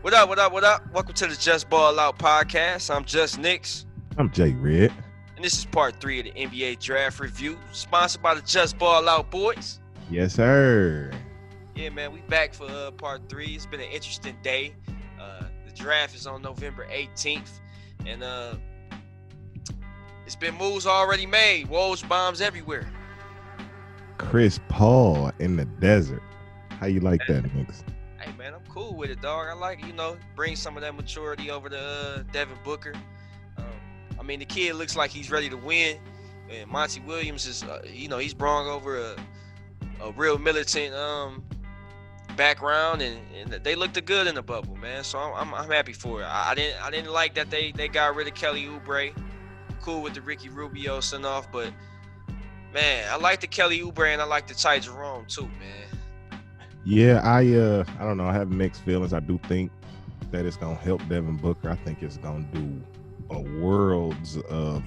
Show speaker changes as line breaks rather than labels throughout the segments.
What up, what up, what up? Welcome to the Jusballout podcast. I'm Jusnix,
I'm J Redd.
and this is part 3 of the NBA Draft Review, sponsored by the Jusballout boys.
Yes, sir.
Yeah, man, we back for part 3. It's been an interesting day. The draft is on November 18th, and it's been moves already made. Woj bombs everywhere.
Chris Paul in the desert. How you like that, Nix?
Hey, man, I'm cool with it, dog. I like it, bring some of that maturity over to Devin Booker. The kid looks like he's ready to win. And Monty Williams is, he's brought over a real militant background, and they looked good in the bubble, man. So I'm happy for it. I didn't like that they got rid of Kelly Oubre. Cool with the Ricky Rubio send off, but man, I like the Kelly Oubre and I like the Ty Jerome too, man.
Yeah, I don't know. I have mixed feelings. I do think that it's gonna help Devin Booker. I think it's gonna do a worlds of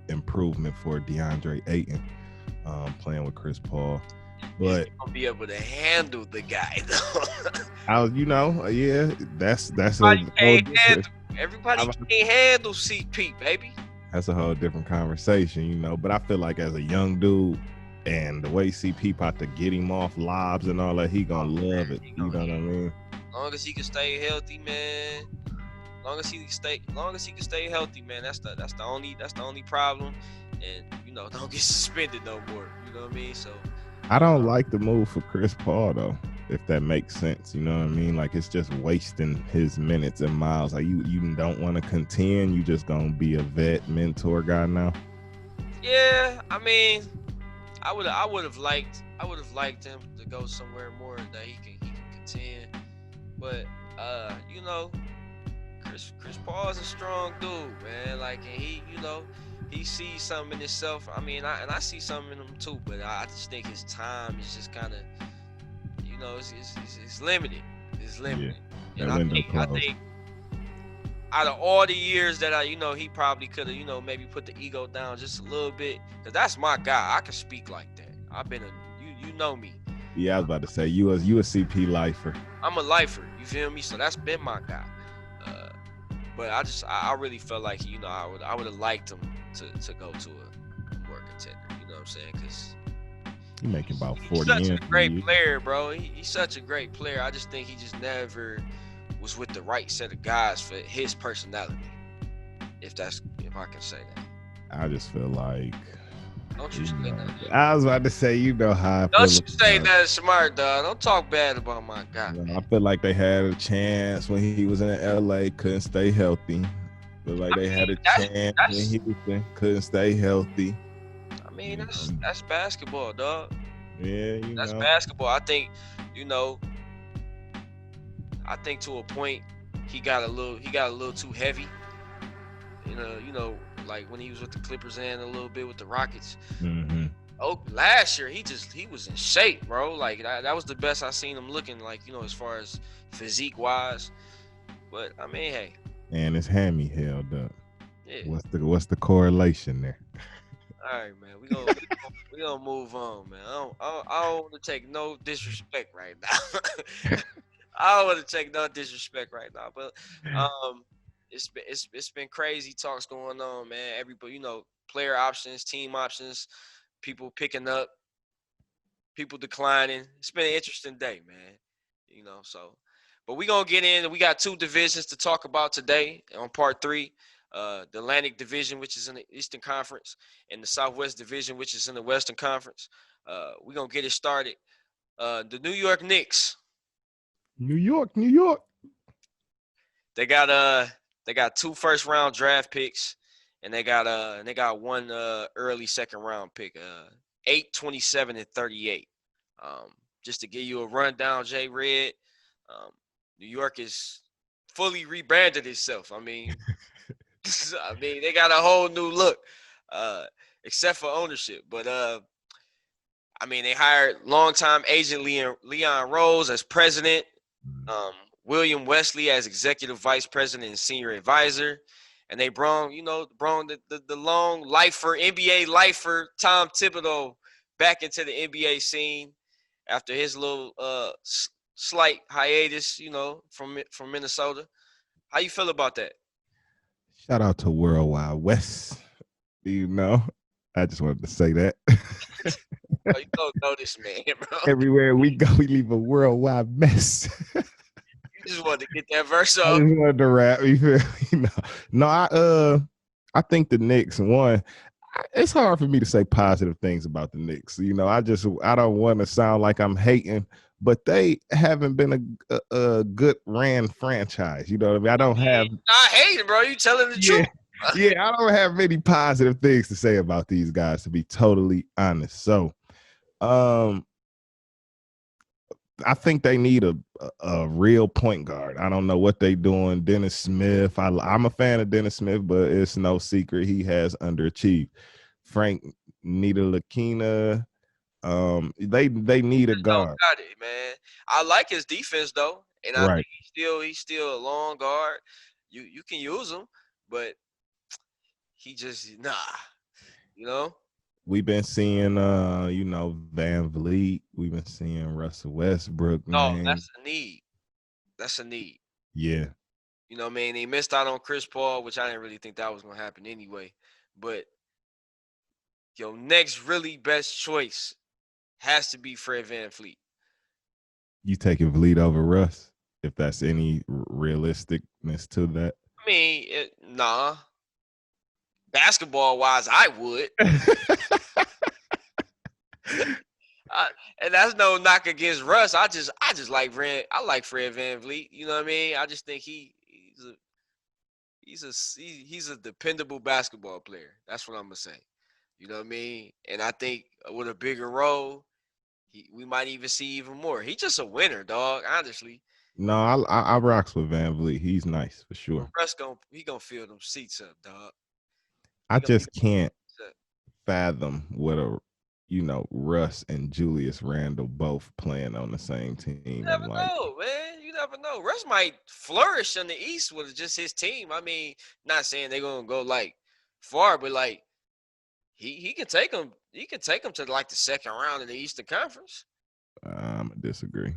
improvement for DeAndre Ayton playing with Chris Paul. But
he's gonna be able to handle the guy though.
that's
Everybody can't handle CP, baby.
That's a whole different conversation, But I feel like as a young dude, and the way CP about to get him off lobs and all that, he gonna love it. You know what I mean?
Long as he can stay healthy, man. Long as he can stay healthy, man. That's the only problem. And don't get suspended no more. You know what I mean? So
I don't like the move for Chris Paul though, if that makes sense. You know what I mean? Like it's just wasting his minutes and miles. Like you don't want to contend. You just gonna be a vet mentor guy now.
Yeah, I would have liked him to go somewhere more that he can contend. But Chris Paul is a strong dude, man. Like, and he sees something in himself. I see something in him too. But I just think his time is just kind of, it's limited. It's limited.
Yeah,
and I think out of all the years that he probably could have, maybe put the ego down just a little bit. Cause that's my guy. I can speak like that. I've been you know me.
Yeah, I was about to say you a CP lifer.
I'm a lifer. You feel me? So that's been my guy. But I really felt like I would have liked him to go to a more contender. You know what I'm saying? Because
he's making about 40.
He's such a great player, bro. He's such a great player. I just think he just never was with the right set of guys for his personality. If I can say that.
I just feel like.
Don't you say that?
I was about to say, how I
Don't you say that smart, dog. Don't talk bad about my guy.
I feel like they had a chance when he was in LA, couldn't stay healthy. Feel like they had a chance when he couldn't stay healthy.
That's basketball, dog.
Yeah,
that's basketball. I think, to a point he got a little too heavy. Like when he was with the Clippers and a little bit with the Rockets.
Mm-hmm.
Oh, last year he was in shape, bro. Like that was the best I seen him looking like, as far as physique wise. But hey.
And his hammy held up.
Yeah.
What's the correlation there?
All right, man. We gonna move on, man. I don't want to take no disrespect right now. I don't want to take no disrespect right now, but it's been crazy talks going on, man. Everybody, player options, team options, people picking up, people declining. It's been an interesting day, man. So, but we gonna get in. We got 2 divisions to talk about today on part 3. The Atlantic Division, which is in the Eastern Conference, and the Southwest Division, which is in the Western Conference. We're gonna get it started. The New York Knicks.
New York.
They got 2 first-round draft picks, and they got 1 early second-round pick. 8, 27, and 38. Just to give you a rundown, J Redd, New York is fully rebranded itself. They got a whole new look, except for ownership. But they hired longtime agent Leon Rose as president, William Wesley as executive vice president and senior advisor, and they brought the long lifer, NBA lifer Tom Thibodeau back into the NBA scene after his little slight hiatus, from Minnesota. How you feel about that?
Shout out to Worldwide West. You know, I just wanted to say that.
Oh, you don't know this man, bro.
Everywhere we go, we leave a worldwide mess.
You just wanted to get that verse
I
up.
just wanted to rap. You feel me? No, I think the Knicks. One, it's hard for me to say positive things about the Knicks. I don't want to sound like I'm hating, but they haven't been a good ran franchise. You know what I mean? I don't have.
I hate it, bro. You telling the
Yeah,
truth.
yeah. I don't have many positive things to say about these guys, to be totally honest. So, um, I think they need a real point guard. I don't know what they doing. Dennis Smith. I'm a fan of Dennis Smith, but it's no secret he has underachieved. Frank Ntilikina. They need a
Just don't
guard.
got it, man. I like his defense though, and I
Right.
think he's still a long guard. You can use him, but he just you know.
We've been seeing Van Vliet. We've been seeing Russell Westbrook,
No,
man.
that's a need. That's a need.
Yeah.
You know what I mean? They missed out on Chris Paul, which I didn't really think that was gonna happen anyway. But your next really best choice has to be Fred VanVleet.
You taking Vliet over Russ, if that's any realisticness to that.
I mean, nah. Basketball wise, I would. I, and that's no knock against Russ. I just like Fred VanVleet. You know what I mean? I just think he's a dependable basketball player. That's what I'm gonna say. You know what I mean? And I think with a bigger role, we might even see even more. He's just a winner, dog. Honestly,
No, I rocks with Van Vliet. He's nice for
but
sure.
Russ gonna fill them seats up, dog.
I
He gonna
just can't
fill them seats up.
fathom what Russ and Julius Randle both playing on the same team
You
and
never
like
know, man. You never know. Russ might flourish in the East with just his team. I mean, not saying they're gonna go like far, but like he can take them. He can take them to like the second round in the Eastern Conference.
disagree.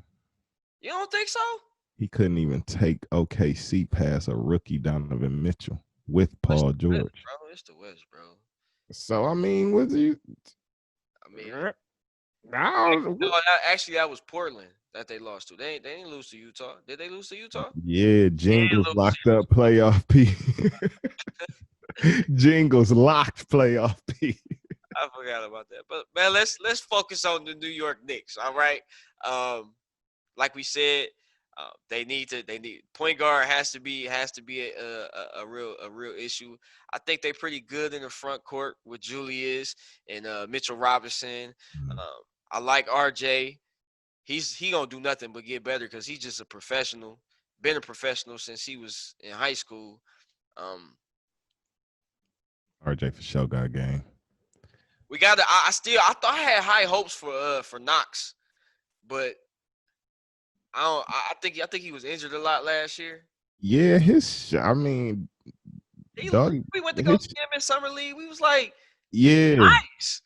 You don't think so?
He couldn't even take OKC past a rookie Donovan Mitchell with
It's
Paul
the West,
George.
bro. It's the West, bro.
So I mean, was you?
I mean,
No.
actually, that was Portland that they lost to. They didn't lose to Utah. Did they lose to Utah?
Yeah,
They
Jingles
didn't lose
locked up playoff P. Jingles locked playoff P.
I forgot about that. But man, let's focus on the New York Knicks. All right. Like we said, they need point guard has to be a real issue. I think they're pretty good in the front court with Julius and Mitchell Robinson. I like RJ. He gonna do nothing but get better because he's just a professional. Been a professional since he was in high school. Um,
RJ for sure got game.
we got to. I thought I had high hopes for Knox, but I don't. I think he was injured a lot last year.
Yeah, I mean, dog.
We went to go
His
see him in summer league. We was like, he's
yeah,
nice.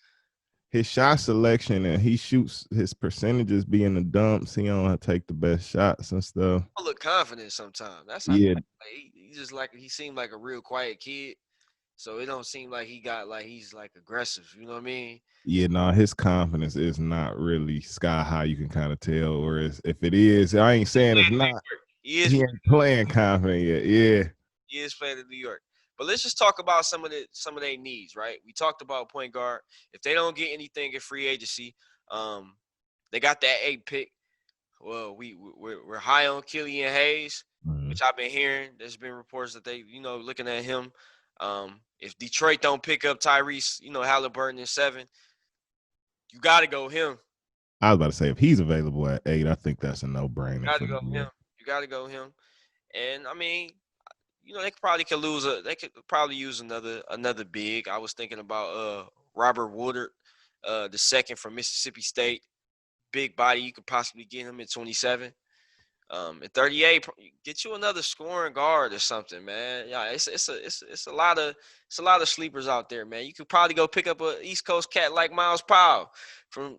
his shot selection and he shoots his percentages be in the dumps. He don't take the best shots and stuff.
I look confident sometimes. That's how
Yeah,
he just like he seemed like a real quiet kid. So it don't seem like he's like aggressive. You know what I mean?
yeah. No, his confidence is not really sky high. You can kind of tell. Or if it is, I ain't saying it's not.
He is
He ain't playing confident yet. Yeah.
he is playing in New York. But let's just talk about some of their needs, right? We talked about point guard. If they don't get anything in free agency, um, they got that 8 pick. Well, we're high on Killian Hayes,
Mhm.
which I've been hearing. There's been reports that they, looking at him. If Detroit don't pick up Tyrese, Halliburton in 7, you got to go him.
I was about to say if he's available at 8, I think that's a no
You
brainer
got
for
to
New
go him.
York.
You got to go him. And I mean, they could probably use another big. I was thinking about Robert Woodard, the second from Mississippi State, big body. You could possibly get him at 27. At 38, get you another scoring guard or something, man. Yeah, it's a lot of sleepers out there, man. You could probably go pick up a East Coast cat like Miles Powell from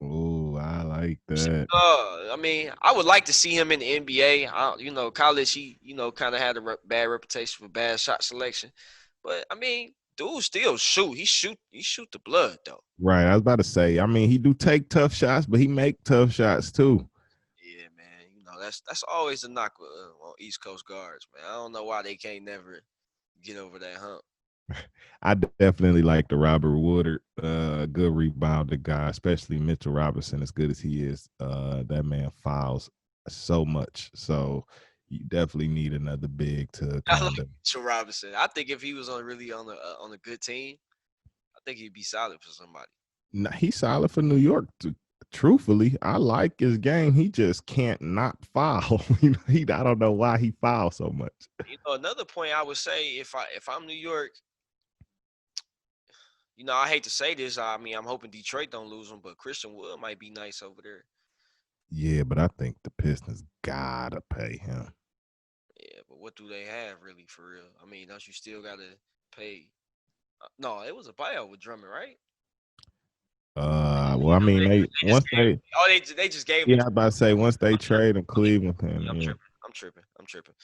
Oh, I like that.
I mean, I would like to see him in the NBA. College, he, kind of had a bad reputation for bad shot selection. But I mean, dude still shoot. He shoot the blood though.
Right. I was about to say, I mean, he do take tough shots, but he make tough shots too.
Yeah, man. That's always the knock on East Coast guards, man. I don't know why they can't never get over that hump.
I definitely like the Robert Woodard, good rebounder guy, especially Mitchell Robinson. As good as he is, that man fouls so much. So you definitely need another big to
I like
kind of.
Mitchell Robinson. I think if he was on a good team, I think he'd be solid for somebody.
Nah, he's solid for New York. Truthfully, I like his game. He just can't not foul. I don't know why he fouls so much.
Another point I would say, if I'm New York, I hate to say this. I mean, I'm hoping Detroit don't lose him, but Christian Wood might be nice over there.
Yeah, but I think the Pistons gotta pay him.
Yeah, but what do they have really for real? I mean, don't you still gotta pay? No, it was a buyout with Drummond, right?
Well, I mean,
They,
they
they just
once
gave.
they
Oh, they just gave him.
yeah, I about to say once they
I'm tripping.
trade in Cleveland,
Yeah,
and
I'm
yeah,
tripping. I'm tripping. I'm tripping.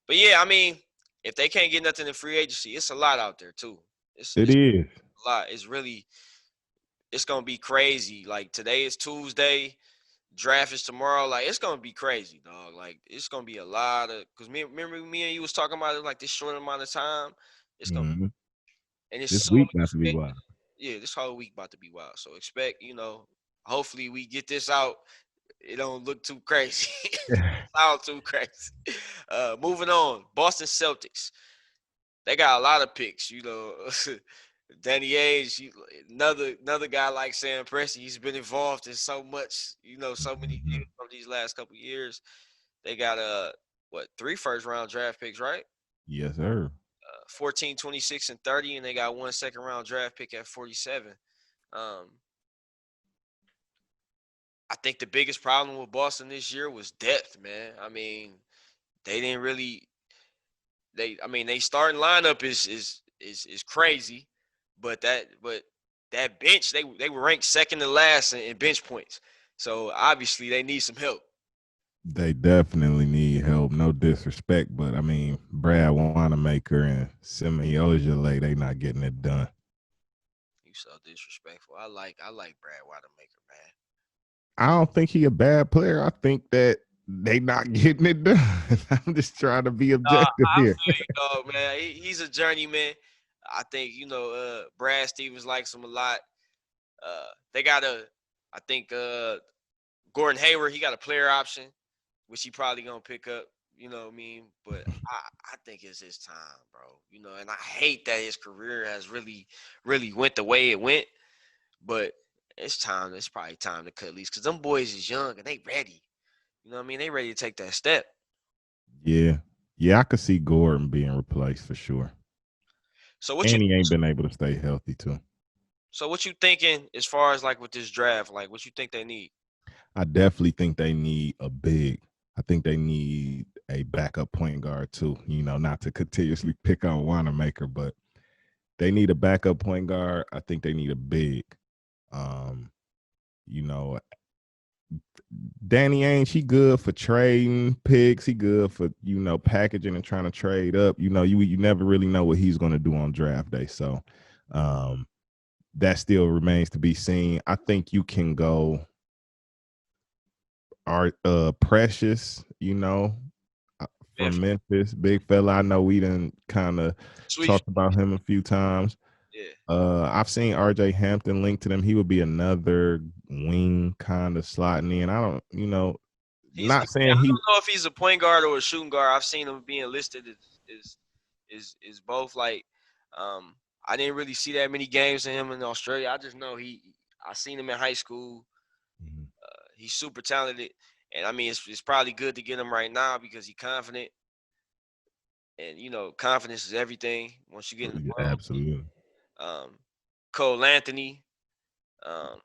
But yeah, I mean, if they can't get nothing in free agency, it's a lot out there too.
it
It's
is.
a lot. It's gonna be crazy. Like today is Tuesday, draft is tomorrow. Like it's gonna be crazy, dog. Like it's gonna be a lot of because remember me and you was talking about it like this short amount of time. It's gonna
Mhm.
and it's
This
so
week
many
about to be wild.
yeah, this whole week about to be wild. So expect, hopefully we get this out. It don't look too crazy. Sound too crazy. Moving on. Boston Celtics. They got a lot of picks, Danny Ainge, another guy like Sam Presti. He's been involved in so much, so many
Mhm.
deals over these last couple years. They got 3 first round draft picks, right?
Yes, sir.
14, 26, and 30, and they got 1 second round draft pick at 47. Um, I think the biggest problem with Boston this year was depth, man. I mean, they didn't really they starting lineup is crazy, but that bench they were ranked second to last in bench points. So obviously they need some help.
They definitely need help. No disrespect, but I mean, Brad Wanamaker and Semi Ojale, they not getting it done.
You so disrespectful. I like Brad Wanamaker, man.
I don't think he a bad player. I think that they not getting it done. I'm just trying to be objective
I
here.
feel you, dog, man. He's a journeyman. I think Brad Stevens likes him a lot. They got I think Gordon Hayward. He got a player option, which he probably gonna pick up. You know what I mean? But I think it's his time, bro. And I hate that his career has really, really went the way it went. But it's time. It's probably time to cut least because them boys is young and they ready. You know what I mean? They ready to take that step.
Yeah. Yeah, I could see Gordon being replaced for sure.
So what you
And he ain't been able to stay healthy too.
so what you thinking as far as like with this draft? Like what you think they need?
I definitely think they need a big. I think they need a backup point guard too. Not to continuously pick on Wanamaker, but they need a backup point guard. I think they need a big. Um, you know, Danny Ainge, he good for trading picks. He good for packaging and trying to trade up. You never really know what he's going to do on draft day. So that still remains to be seen. I think you can go Art Precious,
Man,
from Memphis, big fella. I know we done kind of
sweet.
talked about him a few times.
Yeah.
I've seen RJ Hampton linked to them. He would be another wing kind of slotting in. I don't, not
I
saying he.
don't know if he's a point guard or a shooting guard. I've seen him being listed as is both. Like, I didn't really see that many games of him in Australia. I just know I seen him in high school.
Mhm.
He's super talented, and I mean it's probably good to get him right now because he's confident, and confidence is everything once you get in the
Yeah,
world.
absolutely.
Cole Anthony, um,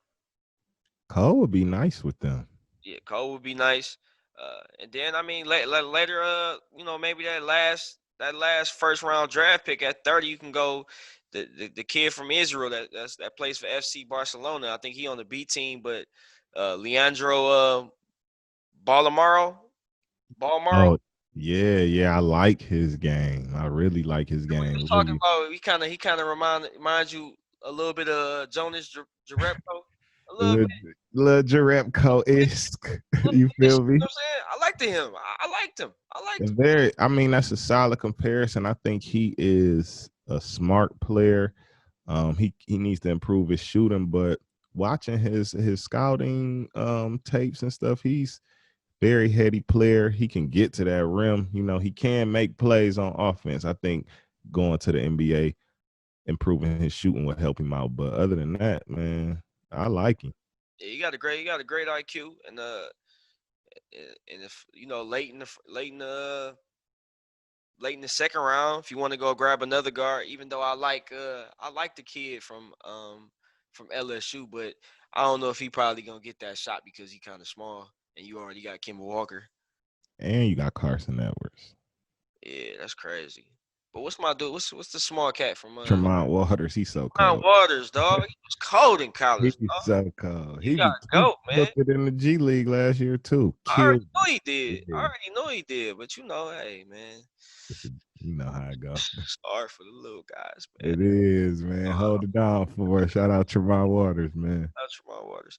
Cole would be nice with them.
yeah, Cole would be nice. And then I mean later, maybe that last first round draft pick at 30, you can go the kid from Israel that plays for FC Barcelona. I think he on the B team, but Leandro Ballamaro.
Oh, yeah, I like his game. I really like his
We was
game.
talking
Really,
about he kind of reminds you a little bit of Jonas Jerebko, a little bit.
little Jarepko-esque. You
You know
feel me?
what I'm saying? I liked him. I liked him. I liked him.
I mean, that's a solid comparison. I think he is a smart player. He needs to improve his shooting, but watching his scouting tapes and stuff, he's very heady player. He can get to that rim. You know, he can make plays on offense. I think going to the NBA, improving his shooting will help him out. But other than that, man, I like him.
Yeah, you got a great IQ, and if late in the second round, if you want to go grab another guard, even though I like the kid from LSU, but I don't know if he probably gonna get that shot because he kind of small, and you already got Kemba Walker.
And you got Carson Edwards.
Yeah, that's crazy. But what's my dude? What's the small cat from
Tremont Waters, he's so
Tremont
cold.
Waters, dog? He was cold in college,
He's
dog.
so cold.
You
He
got
be
to go,
killed
man.
it in the G League last year too.
I already
Killed.
know he did. I
Yeah.
already know he did. But hey, man,
You know how it go.
sorry for the little guys, man.
It is, man. Hold it down for us. Shout out Tremont Waters, man.
That's Tremont Waters.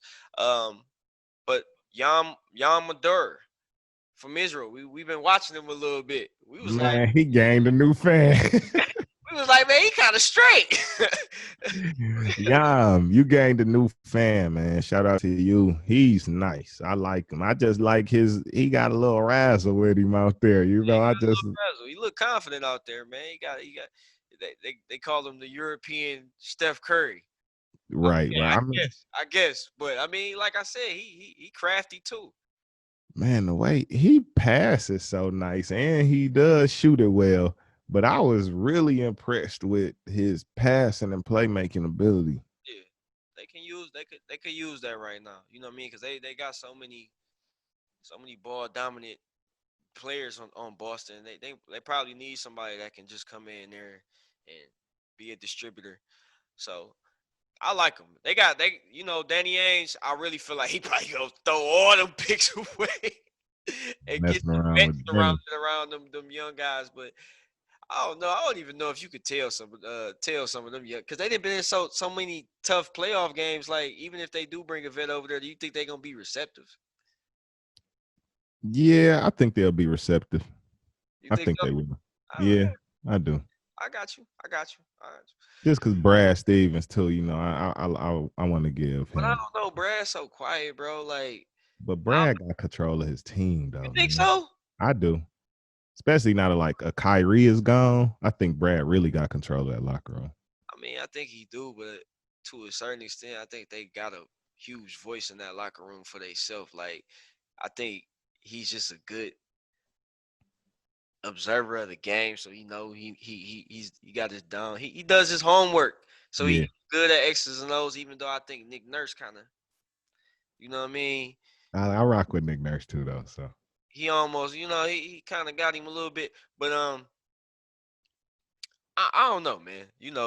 But Yam Madur from Israel, we've been watching him a little bit.
Man, he gained a new fan.
We was like, man, he kind of straight.
Yam, you gained a new fan, man. Shout out to you. He's nice. I like him. I just like he got a little razzle with him out there. You know,
He looked confident out there, man. They call him the European Steph Curry.
right.
I guess. But I mean, like I said, he crafty too.
Man, the way he passes so nice and he does shoot it well. But I was really impressed with his passing and playmaking ability.
Yeah, they could use that right now. You know what I mean? Because they got so many ball dominant players on Boston. They probably need somebody that can just come in there and be a distributor. So I like them. Danny Ainge. I really feel like he probably gonna throw all them picks away and get
Messing
the
around
vets
with Jimmy.
around them young guys. But I don't know. I don't even know if you could tell some of them yet because they didn't been in so many tough playoff games. Like even if they do bring a vet over there, do you think they're gonna be receptive?
Yeah, I think they'll be receptive.
You
I
think
think
so?
they will.
All right,
Yeah, I do.
I got you. All right.
Just because Brad Stevens too, you know, I want to give
But I
him.
don't know. Brad's so quiet, bro. Like,
But Brad got control of his team,
you
though.
think
Man.
so?
I do. Especially now that like a Kyrie is gone, I think Brad really got control of that locker room.
I mean, I think he do, but to a certain extent, I think they got a huge voice in that locker room for themselves. Like, I think he's just a good observer of the game, so he got his down. He does his homework, so
Yeah,
he's good at X's and O's. Even though I think Nick Nurse kind of, you know what I mean,
I rock with Nick Nurse too, though. So
he almost, he kind of got him a little bit, but I don't know, man.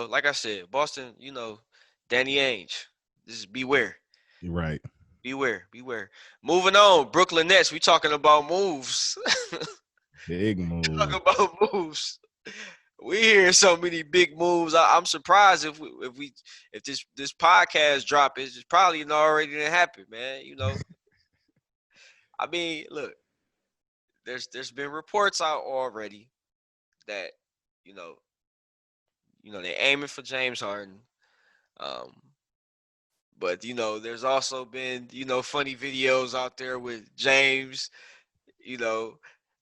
Like I said, Boston, Danny Ainge, just beware.
you're right.
Beware. Moving on, Brooklyn Nets. We talking about moves.
Big move.
Talking about moves. We hear so many big moves. I'm surprised if this podcast drop is probably already didn't happen, man. I mean, look, there's been reports out already that you know they aiming for James Harden. Um, but there's also been funny videos out there with James. You know,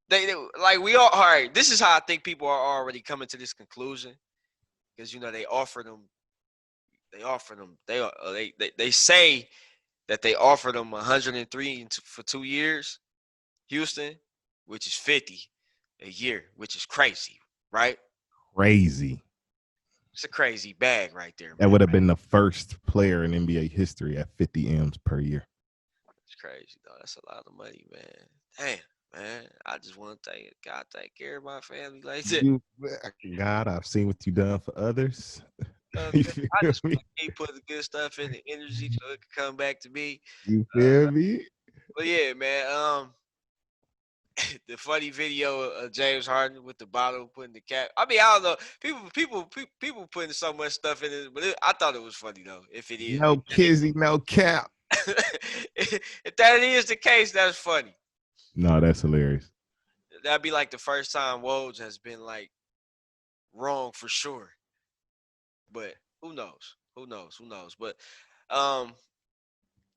they like we all right. This is how I think people are already coming to this conclusion because they say that they offered them 103 for 2 years, Houston, which is 50 a year, which is crazy, right?
Crazy.
It's a crazy bag right there, man.
That would have been the first player in NBA history at 50 M's per year.
It's crazy, though. That's a lot of money, man. Damn. man. I just want to thank God, take care of my family like that.
You, God, I've seen what you done for others. You
Man,
feel
I just
me?
want to keep putting good stuff in the energy so it can come back to me.
You feel me?
But yeah, man. The funny video of James Harden with the bottle putting the cap. I mean, I don't know. People putting so much stuff in it, but I thought it was funny though. If it is,
No kizzy, no cap.
if that is the case, that's funny.
No, that's hilarious.
That'd be like the first time Woj has been like wrong for sure. But who knows? Who knows? Who knows? But um,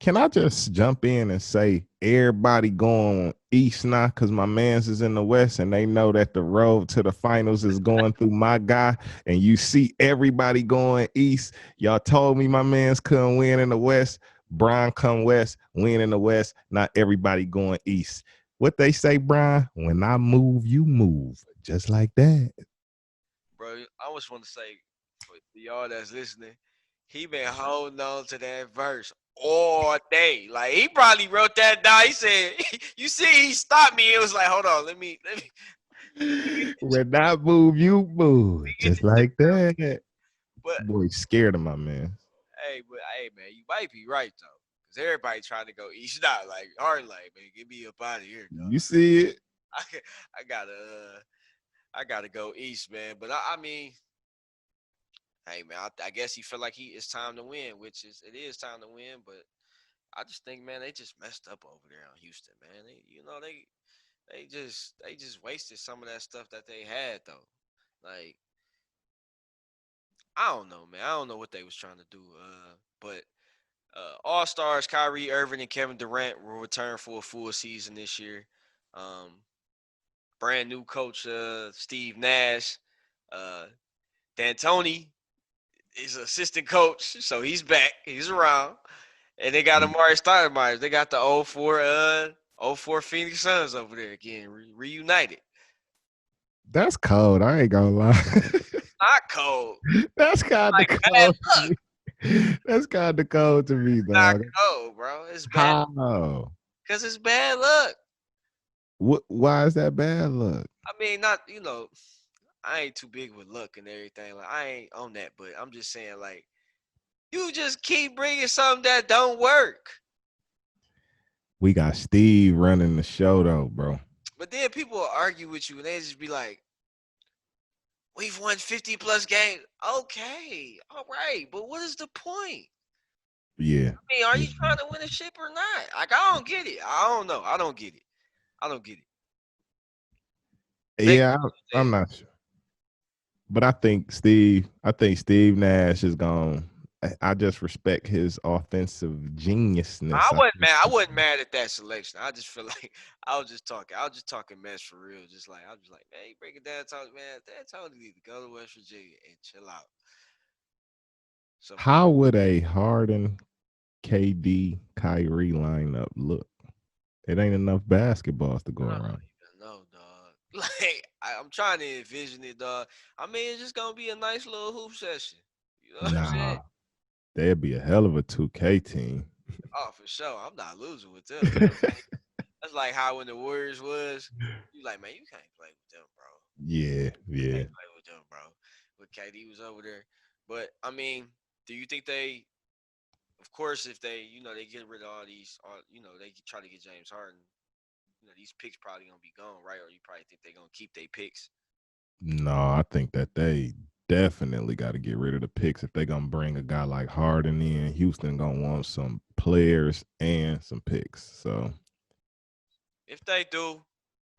Can I just jump in and say everybody going east now because my man's is in the west and they know that the road to the finals is going through my guy and you see everybody going east. Y'all told me my man's couldn't win in the west. Brian come west, win in the west. Not everybody going east. What they say, Brian, when I move, you move. Just like that.
bro, I just want to say for y'all that's listening, he been holding on to that verse all day. Like he probably wrote that down. He said, "You see, he stopped me. It was like, hold on,
When I move, you move.
me get
Just
this shit."
like that.
But
Boy, scared of my man.
hey, man, you might be right though, because everybody trying to go east now. Like hard, like man, get me up out of here, dog.
You see it?
I, I gotta, I gotta go east, man. But I mean, hey, man, I guess he felt like it's time to win, which it is time to win. But I just think, man, they just messed up over there in Houston, man. They just wasted some of that stuff that they had though. Like I don't know, man. I don't know what they was trying to do. But All Stars Kyrie, Irving, and Kevin Durant will return for a full season this year. Um, Brand new coach, Steve Nash. Uh, D'Antoni is assistant coach, so he's back. He's around. And they got Amari Stoudemire. They got the 04 Phoenix Suns over there again, reunited.
That's cold. I ain't gonna lie.
Not cold.
That's kind of
Like bad
cold to
luck.
me. That's kind of cold to me,
Not
dog.
cold, bro. It's bad
How?
because it's bad luck.
Why is that bad luck?
I mean, not I ain't too big with luck and everything. Like I ain't on that, but I'm just saying, like you just keep bringing something that don't work.
We got Steve running the show though, bro.
But then people will argue with you and they just be like, we've won 50 plus games. Okay, all right, but what is the point?
Yeah.
I mean, are you trying to win a ship or not? Like, I don't get it. I don't know. I don't get it. I don't get it.
Yeah, I'm not sure. But I think Steve Nash is gone. I just respect his offensive geniusness.
I wasn't mad at that selection. I just feel like I was just talking mess for real. I was just like, man, you break it down, talk, man. That Tony need to go to West Virginia and chill out. So
How would a Harden, KD, Kyrie lineup look? It ain't enough basketballs to go
I don't
around.
even know, dog. Like I'm trying to envision it, dog. I mean, it's just gonna be a nice little hoop session. You know what I'm saying?
Nah, there'd be a hell of a 2K team.
Oh, for sure. I'm not losing with them. That's like how when the Warriors was, you like, man, you can't play with them, bro.
Yeah, yeah.
Can't play with them, bro. But KD was over there. But I mean, do you think they? Of course, if they, they get rid of all these, they try to get James Harden. These picks probably gonna be gone, right? Or you probably think they're gonna keep their picks.
No, I think that they definitely got to get rid of the picks if they're gonna bring a guy like Harden in. Houston gonna want some players and some picks. So
If they do,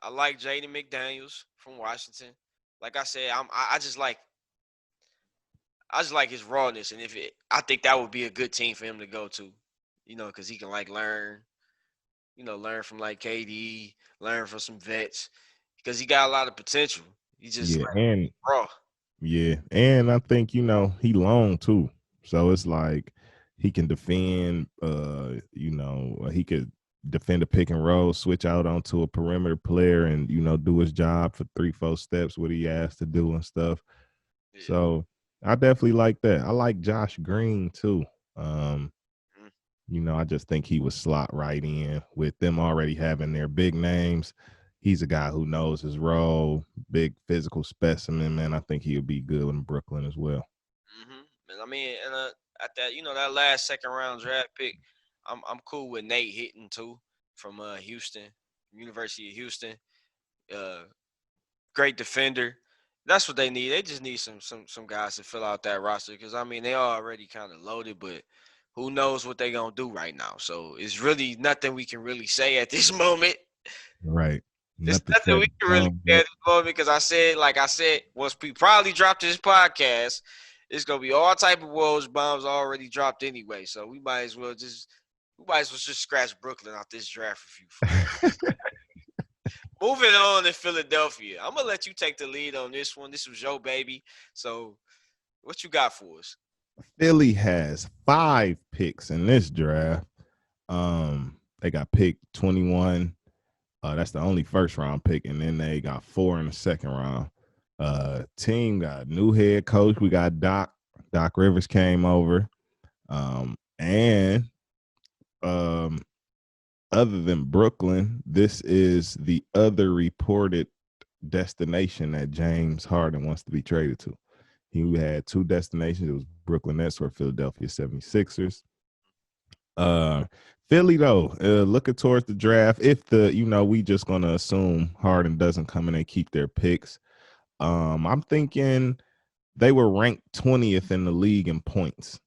I like Jaden McDaniels from Washington. Like I said, I just like his rawness, and I think that would be a good team for him to go to, because he can like learn from like KD, learn from some vets, because he got a lot of potential. He just
yeah,
like
and
raw.
yeah, and I think he long too. So it's like he can defend. He could defend a pick and roll, switch out onto a perimeter player, and do his job for 3-4 steps what he asked to do and stuff.
Yeah.
So I definitely like that. I like Josh Green too. I just think he would slot right in with them already having their big names. he's a guy who knows his role, big physical specimen, man. I think he'll be good in Brooklyn as well.
And I mean, and at that, that last second round draft pick, I'm cool with Nate Hitton too from Houston, University of Houston. Uh, Great defender. That's what they need. They just need some guys to fill out that roster because I mean they are already kind of loaded, but who knows what they're gonna do right now. So it's really nothing we can really say at this moment.
Right.
It's
Nothing
nothing
set
we
in
can really
stone
say at
yet.
this moment because like I said, once we probably drop this podcast, it's gonna be all type of Woj bombs already dropped anyway. So we might as well just scratch Brooklyn out this draft review for now. Moving on to Philadelphia. I'm gonna let you take the lead on this one. This was your baby. So what you got for us?
Philly has 5 picks in this draft. They got picked 21. That's the only first round pick, and then they got 4 in the second round. Team got new head coach. We got Doc. Doc Rivers came over. And other than Brooklyn, this is the other reported destination that James Harden wants to be traded to. He had 2 destinations. It was Brooklyn Nets or Philadelphia 76ers. Philly though, looking towards the draft, if we just gonna assume Harden doesn't come in and keep their picks. I'm thinking they were ranked 20th in the league in points.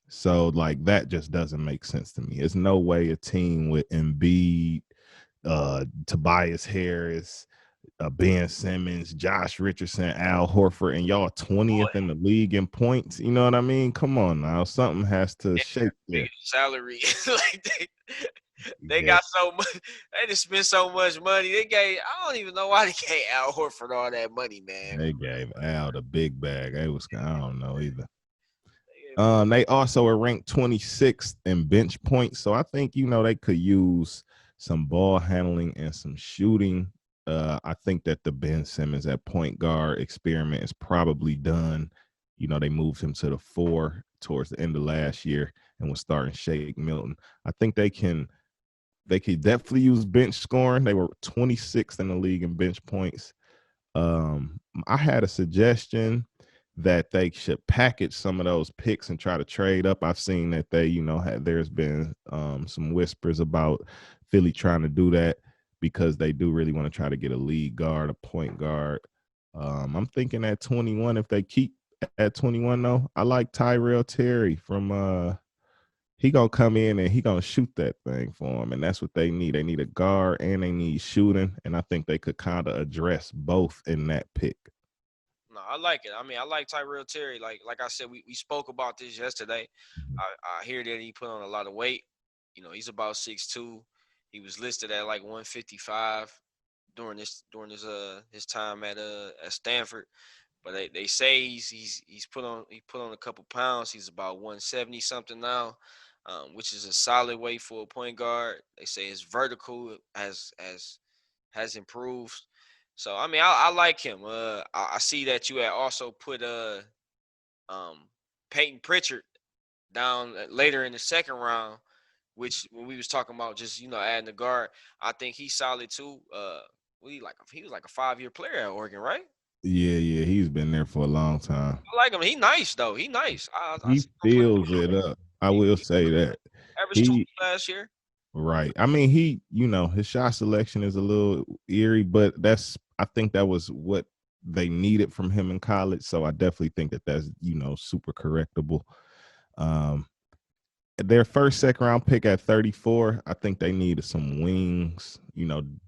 So like that just doesn't make sense to me. There's no way a team with Embiid, Tobias Harris, Ben Simmons, Josh Richardson, Al Horford, and y'all 20th in the league in points. You know what I mean? Come on now. Something has to shake there.
Salary. Like they
Yeah,
got so much. They just spent so much money. I don't even know why they gave Al Horford all that money, man.
they gave Al the big bag. I don't know either.
They gave him
They also are ranked 26th in bench points. So I think, they could use some ball handling and some shooting. I think that the Ben Simmons at point guard experiment is probably done. They moved him to the 4 towards the end of last year and was starting Shake Milton. I think they could definitely use bench scoring. They were 26th in the league in bench points. I had a suggestion that they should package some of those picks and try to trade up. I've seen that there's been some whispers about Philly trying to do that because they do really want to try to get a lead guard, a point guard. I'm thinking at 21, if they keep at 21 though, I like Tyrell Terry from he gonna come in and he gonna shoot that thing for them, and that's what they need. They need a guard and they need shooting, and I think they could kind of address both in that pick.
No, I like it. I mean, I like Tyrell Terry. Like I said, we spoke about this yesterday. I hear that he put on a lot of weight. He's about 6'2". He was listed at like 155 during his time at Stanford. But they say he's put on a couple pounds. He's about 170 something now, which is a solid weight for a point guard. They say his vertical has improved. So I mean, I like him. I see that you had also put um Peyton Pritchard down later in the second round, which when we was talking about just adding the guard, I think he's solid too. He was like a 5-year player at Oregon, right?
Yeah, he's been there for a long time.
I like him. He nice though. He nice. I
He
see him play.
fills it up. I
He
will say that.
averaged 20
He
last year.
right. I mean, his shot selection is a little eerie, but I think that was what they needed from him in college. So I definitely think that that's super correctable. Um, their first second round pick at 34, I think they needed some wings,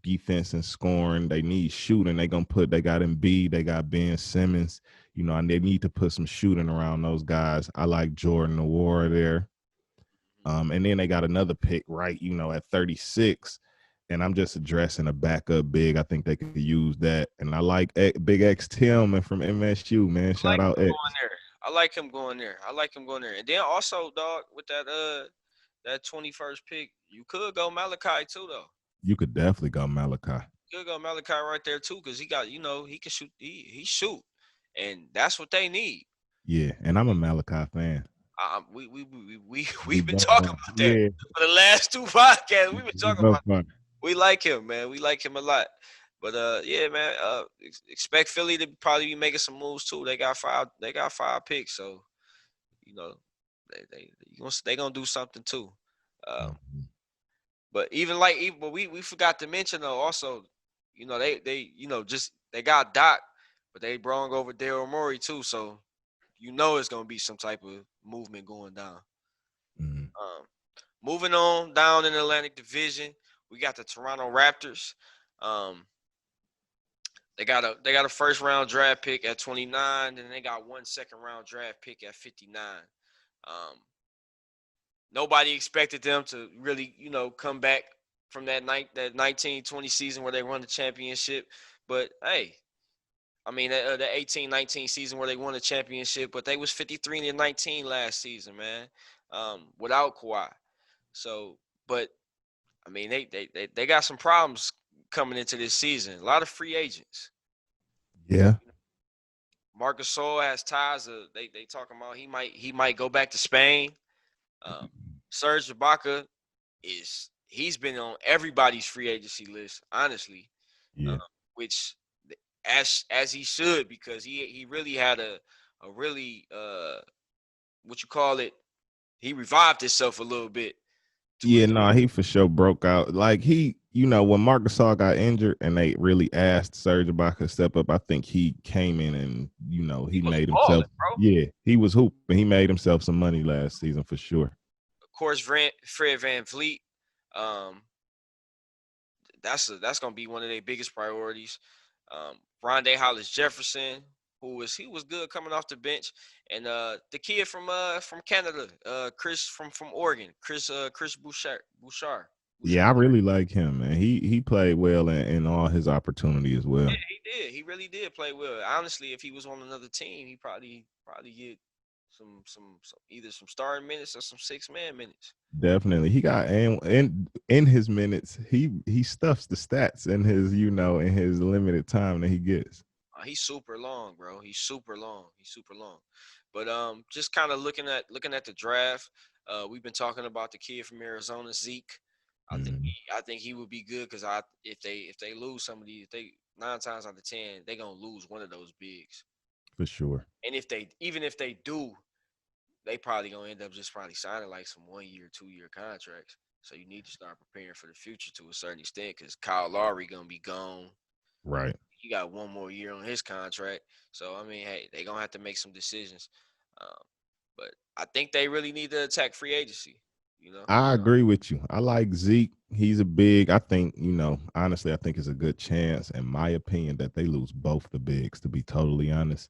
defense and scoring. They need shooting. They got Embiid, they got Ben Simmons, and they need to put some shooting around those guys. I like Jordan Nwora there. And then they got another pick, right, at 36. And I'm just addressing a backup big. I think they could use that. And I like Big X Tillman from MSU, man.
I
Shout
like
out
him
X.
going there. I like him going there. I like him going there. And then also, dog, with that 21st pick, you could go Malachi too, though.
You could definitely go Malachi.
You could go Malachi right there too, because he got he can shoot. He shoot, and that's what they need.
Yeah, and I'm a Malachi fan. We
We've been
both
talking
are.
about that
Yeah,
for the last 2 podcasts. We've been
we
talking
both
about.
are.
We like him, man. We like him a lot. But yeah, man. Expect Philly to probably be making some moves too. They got five. They got 5 picks, so you know they gonna do something too. Um,
Mhm.
but but we forgot to mention though also, just they got Doc, but they brought over Daryl Morey too, so it's gonna be some type of movement going down.
Mhm.
Um, Moving on down in the Atlantic Division, we got the Toronto Raptors. Um, they got a first round draft pick at 29, and they got 1 second round draft pick at 59. Um, Nobody expected them to really, come back from that 1920 season where they won the championship. But hey, I mean the 18-19 season where they won the championship, but they was 53-19 last season, man, without Kawhi. So, but I mean they got some problems coming into this season. A lot of free agents.
Yeah.
Marcus Gasol has ties. They talking about he might go back to Spain. Um, Serge Ibaka he's been on everybody's free agency list, honestly,
Yeah.
which as he should, because he really had a really what you call it, he revived himself a little bit to
Yeah,
his.
no, he for sure broke out. Like when Marcus Gasol got injured and they really asked Serge Ibaka to step up, I think he came in and
He
he
was
made
balling,
himself.
bro.
Yeah, he was hooping. He made himself some money last season for sure.
Of course, Fred VanVleet, um, that's gonna be one of their biggest priorities. Rondae Hollis Jefferson, he was good coming off the bench, and the kid from Canada, Chris from Oregon, Chris Bouchard.
Yeah, I really like him, man. He played well in all his opportunity as
Yeah,
well.
he did. He really did play well. Honestly, if he was on another team, he probably get some either some starting minutes or some 6 man minutes.
Definitely. He got in his minutes, he stuffs the stats in his, in his limited time that he gets.
He's super long, bro. He's super long. He's super long. But just kind of looking at the draft. We've been talking about the kid from Arizona, Zeke.
Mhm.
I think he would be good because if they lose somebody, if they 9 times out of 10 they gonna lose one of those bigs.
For sure.
And if they do, they probably gonna end up just probably signing like some 1 year, 2 year contracts. So you need to start preparing for the future to a certain extent because Kyle Lowry gonna be gone.
Right.
He got 1 more year on his contract. So I mean, hey, they gonna have to make some decisions. Um, but I think they really need to attack free agency. You know,
I agree with you. I like Zeke. He's a big, I think, honestly, I think it's a good chance, in my opinion, that they lose both the bigs, to be totally honest.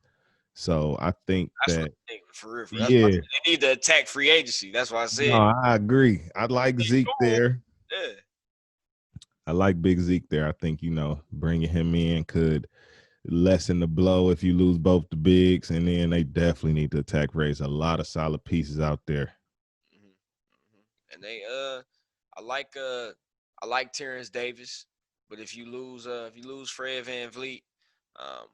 So I think
that's what
that,
I think for real. That's why I
yeah,
said they need to attack free agency. That's why I
no,
said.
I agree. I like Zeke
Cool.
there.
Yeah.
I like Big Zeke there. I think, bringing him in could lessen the blow if you lose both the bigs. And then they definitely need to attack raise a lot of solid pieces out there.
Hmm. And I like Terrence Davis, but if you lose Fred VanVleet, um,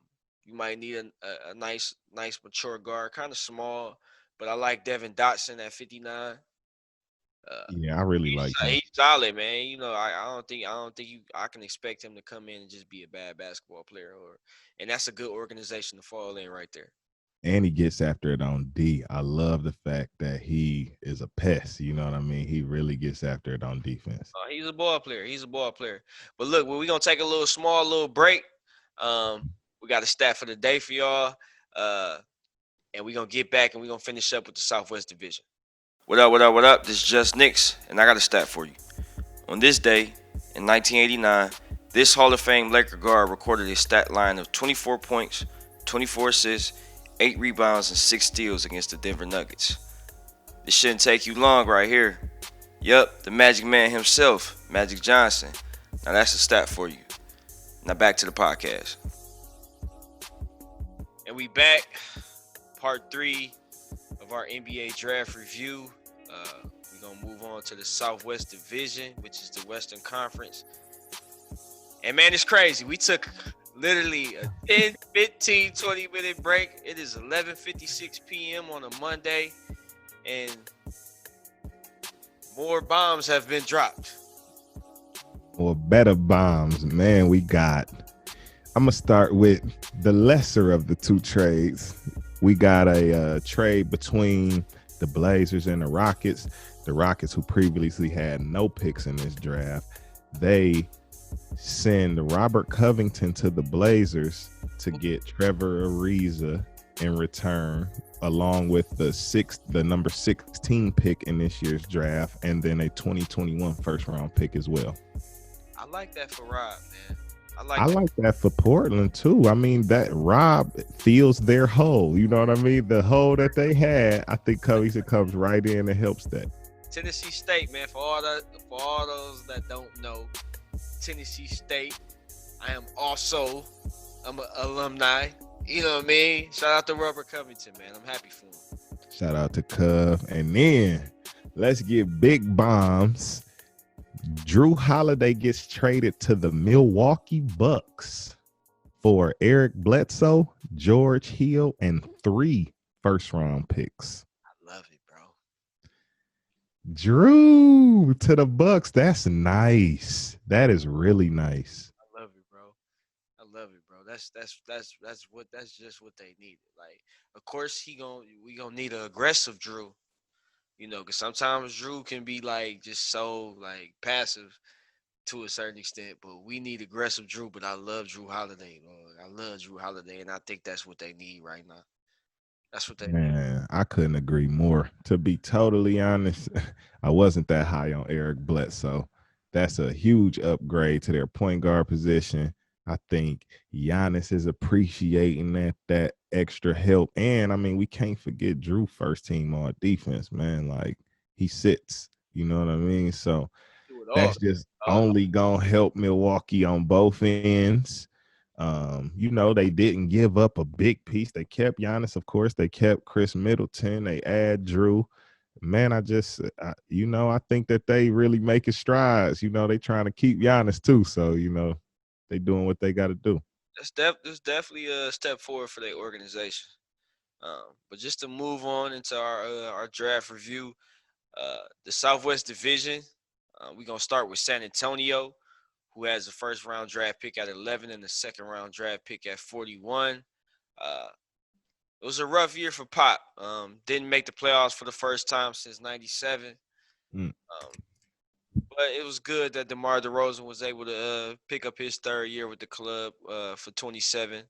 you might need a nice mature guard, kind of small. But I like Devin Dotson at 59. Uh,
Yeah, I really like him.
he's solid, man. I can expect him to come in and just be a bad basketball player, and that's a good organization to fall in right there.
And he gets after it on D. I love the fact that he is a pest. You know what I mean? He really gets after it on defense.
He's a ball player. He's a ball player. But look, we're gonna take a little break. Um, we got a stat for the day for y'all. And we're gonna get back and we're gonna finish up with the Southwest Division. What up, what up, what up? This is Jusnix, and I got a stat for you. On this day, in 1989, this Hall of Fame Laker guard recorded a stat line of 24 points, 24 assists, 8 rebounds, and 6 steals against the Denver Nuggets. This shouldn't take you long right here. Yup, the Magic Man himself, Magic Johnson. Now that's a stat for you. Now back to the podcast. And we back. Part 3 of our NBA draft review. We're going to move on to the Southwest Division, which is the Western Conference. And man, it's crazy. We took literally a 10, 15, 20-minute break. It is 11:56 p.m. on a Monday. And more bombs have been dropped.
Or better bombs, man. We got I'm gonna start with the lesser of the two trades. We got a trade between the Blazers and the Rockets. The Rockets, who previously had no picks in this draft, they send Robert Covington to the Blazers to get Trevor Ariza in return, along with the number 16 pick in this year's draft, and then a 2021 first round pick as well.
I like that for Rob, man. I
I
like that.
like that for Portland too. I mean, that Rob feels their hole. You know what I mean? The hole that they had, I think Covington comes right in and helps that.
Tennessee State, man. For all those that don't know, Tennessee State. I am also I'm an alumni. You know what I mean? Shout out to Robert Covington, man. I'm happy for him.
Shout out to Cove. And then let's get big bombs. Drew Holiday gets traded to the Milwaukee Bucks for Eric Bledsoe, George Hill, and 3 first round picks.
I love it, bro.
Drew to the Bucks. That's nice. That is really nice.
I love it, bro. I love it, bro. That's just what they needed. Like, of course, we gonna need an aggressive Drew. You know, because sometimes Drew can be like just so like passive to a certain extent, but we need aggressive Drew. But I love Drew Holiday, Lord. I love Drew Holiday, and I think that's what they need right now. That's what they need.
Man, I couldn't agree more. To be totally honest, I wasn't that high on Eric Bledsoe. That's a huge upgrade to their point guard position. I think Giannis is appreciating that extra help. And I mean, we can't forget Drew first team on defense, man. Like he sits, you know what I mean? So
Do it all.
that's just
all.
only gonna help Milwaukee on both ends. They didn't give up a big piece. They kept Giannis, of course. They kept Chris Middleton. They add Drew. Man, I think that they really making strides. They trying to keep Giannis too. So, they doing what they got to do.
That's definitely a step forward for their organization. But just to move on into our draft review, the Southwest Division, we're gonna start with San Antonio, who has a first round draft pick at 11 and the second round draft pick at 41. Uh, it was a rough year for Pop. Didn't make the playoffs for the first time since '97.
Mm.
Um, but it was good that DeMar DeRozan was able to pick up his third year with the club for 27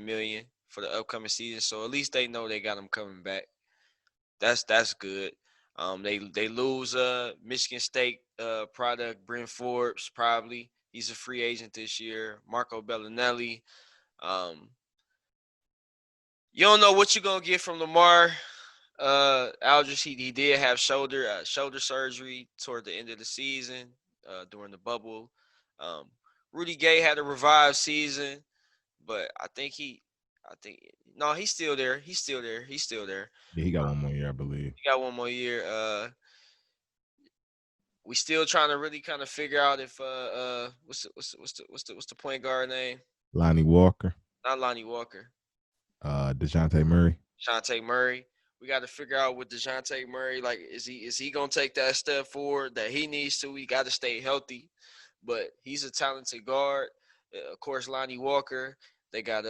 million for the upcoming season. So at least they know they got him coming back. That's good. They lose Michigan State product Bryn Forbes probably. He's a free agent this year. Marco Bellinelli. Um, you don't know what you're gonna get from Lamar Aldridge. He did have shoulder surgery toward the end of the season during the bubble. Um, Rudy Gay had a revived season, but I think no, he's still there. He's still there. He's still there.
Yeah, he got one more year, I believe.
He got one more year. We still trying to really kind of figure out if what's the point guard name?
Lonnie Walker,
Not Lonnie Walker.
DeJounte Murray.
Dejounte Murray. We got to figure out with Dejounte Murray, like, is he gonna take that step forward that he needs to? We got to stay healthy, but he's a talented guard. Of course, Lonnie Walker. They got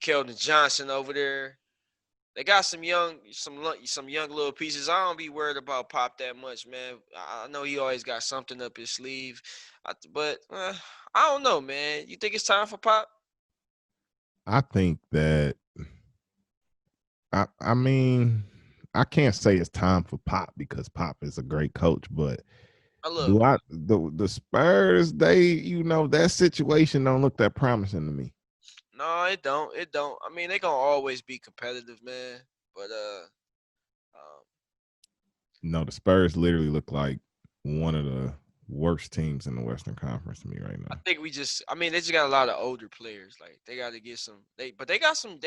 Keldon Johnson over there. They got some young little pieces. I don't be worried about Pop that much, man. I know he always got something up his sleeve, but I don't know, man. You think it's time for Pop?
I think that I mean, I can't say it's time for Pop because Pop is a great coach, but
I love
do I the Spurs, that situation don't look that promising to me.
No, it don't. It don't. I mean, they gonna always be competitive, man. But
No, the Spurs literally look like one of the worst teams in the Western Conference to me right
I
now.
think I mean, they just got a lot of older players. Like they got to get some. But they got some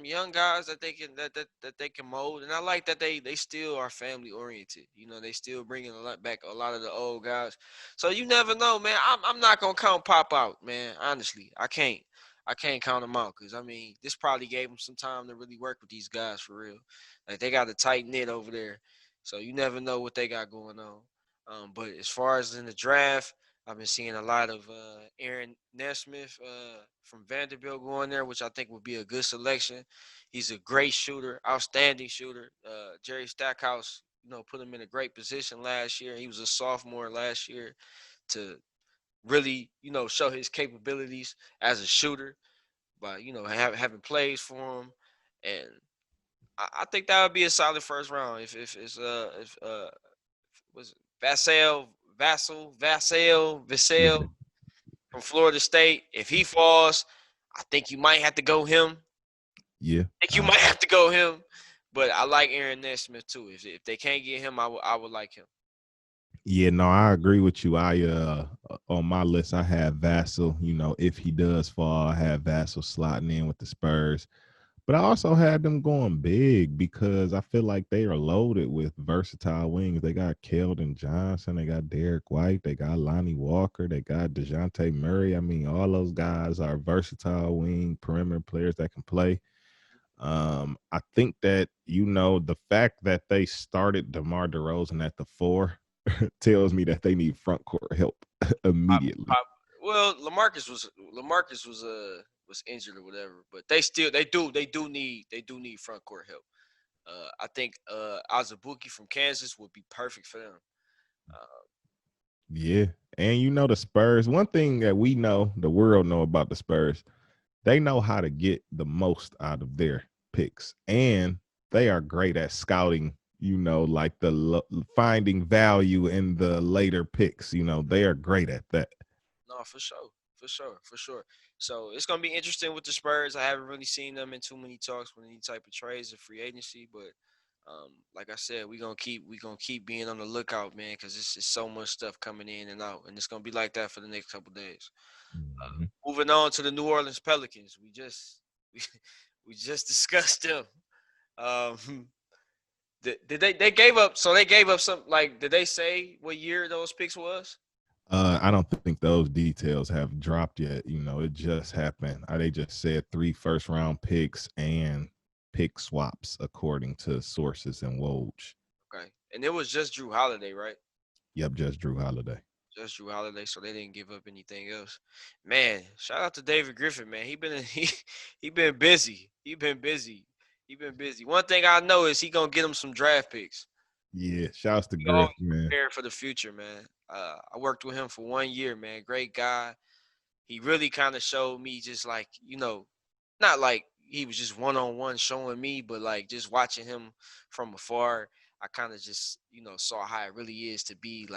young guys that they can mold. And I like that they still are family oriented. You know, they still bringing a lot of the old guys. So you never know, man. I'm not gonna count Pop out, man. Honestly, I can't. I can't count them out because I mean, this probably gave them some time to really work with these guys for real. Like they got a tight knit over there, so you never know what they got going on. But as far as in the draft, I've been seeing a lot of Aaron Netsmith from Vanderbilt going there, which I think would be a good selection. He's a great shooter, outstanding shooter. Jerry Stackhouse, put him in a great position last year. He was a sophomore last year to really, show his capabilities as a shooter by, having plays for him. And I think that would be a solid first round if it's if was it Vassell
Yeah,
from Florida State. If he falls, I think you might have to go him.
yeah.
I think you might have to go him. But I like Aaron Nesmith too. If they can't get him, I would like him.
Yeah, no, I agree with you. I on my list I have Vassell. If he does fall, I have Vassell slotting in with the Spurs. But I also had them going big because I feel like they are loaded with versatile wings. They got Keldon Johnson, they got Derek White, they got Lonnie Walker, they got DeJounte Murray. I mean, all those guys are versatile wing perimeter players that can play. I think that the fact that they started DeMar DeRozan at the 4 tells me that they need front court help
Pop,
immediately.
pop. Well, Lamarcus was injured or whatever, but they do need front court help. I think Azubuike from Kansas would be perfect for them. Uh,
Yeah, and the Spurs. One thing that we know, the world know about the Spurs, they know how to get the most out of their picks, and they are great at scouting. Like finding value in the later picks. They are great at that.
no, for sure, for sure, for sure. So it's gonna be interesting with the Spurs. I haven't really seen them in too many talks with any type of trades or free agency, but like I said, we gonna keep being on the lookout, man, because it's so much stuff coming in and out, and it's gonna be like that for the next couple days.
Mhm.
Moving on to the New Orleans Pelicans, we, we just discussed them. Um, did they gave up some, like, did they say what year those picks was?
I don't think those details have dropped yet. It just happened. They just said 3 first-round picks and pick swaps, according to sources and Woj.
Okay, and it was just Drew Holiday, right?
Yep, just Drew Holiday.
Just Drew Holiday, so they didn't give up anything else. Man, shout out to David Griffin, man. He been busy. He been busy. He been busy. One thing I know is he gonna get him some draft picks.
Yeah, shouts to
He always
Griff, man.
prepared for the future, man. I worked with him for 1 year, man. Great guy. He really kind of showed me, just like, not like he was just one on one showing me, but like just watching him from afar. I kind of just saw how it really is to be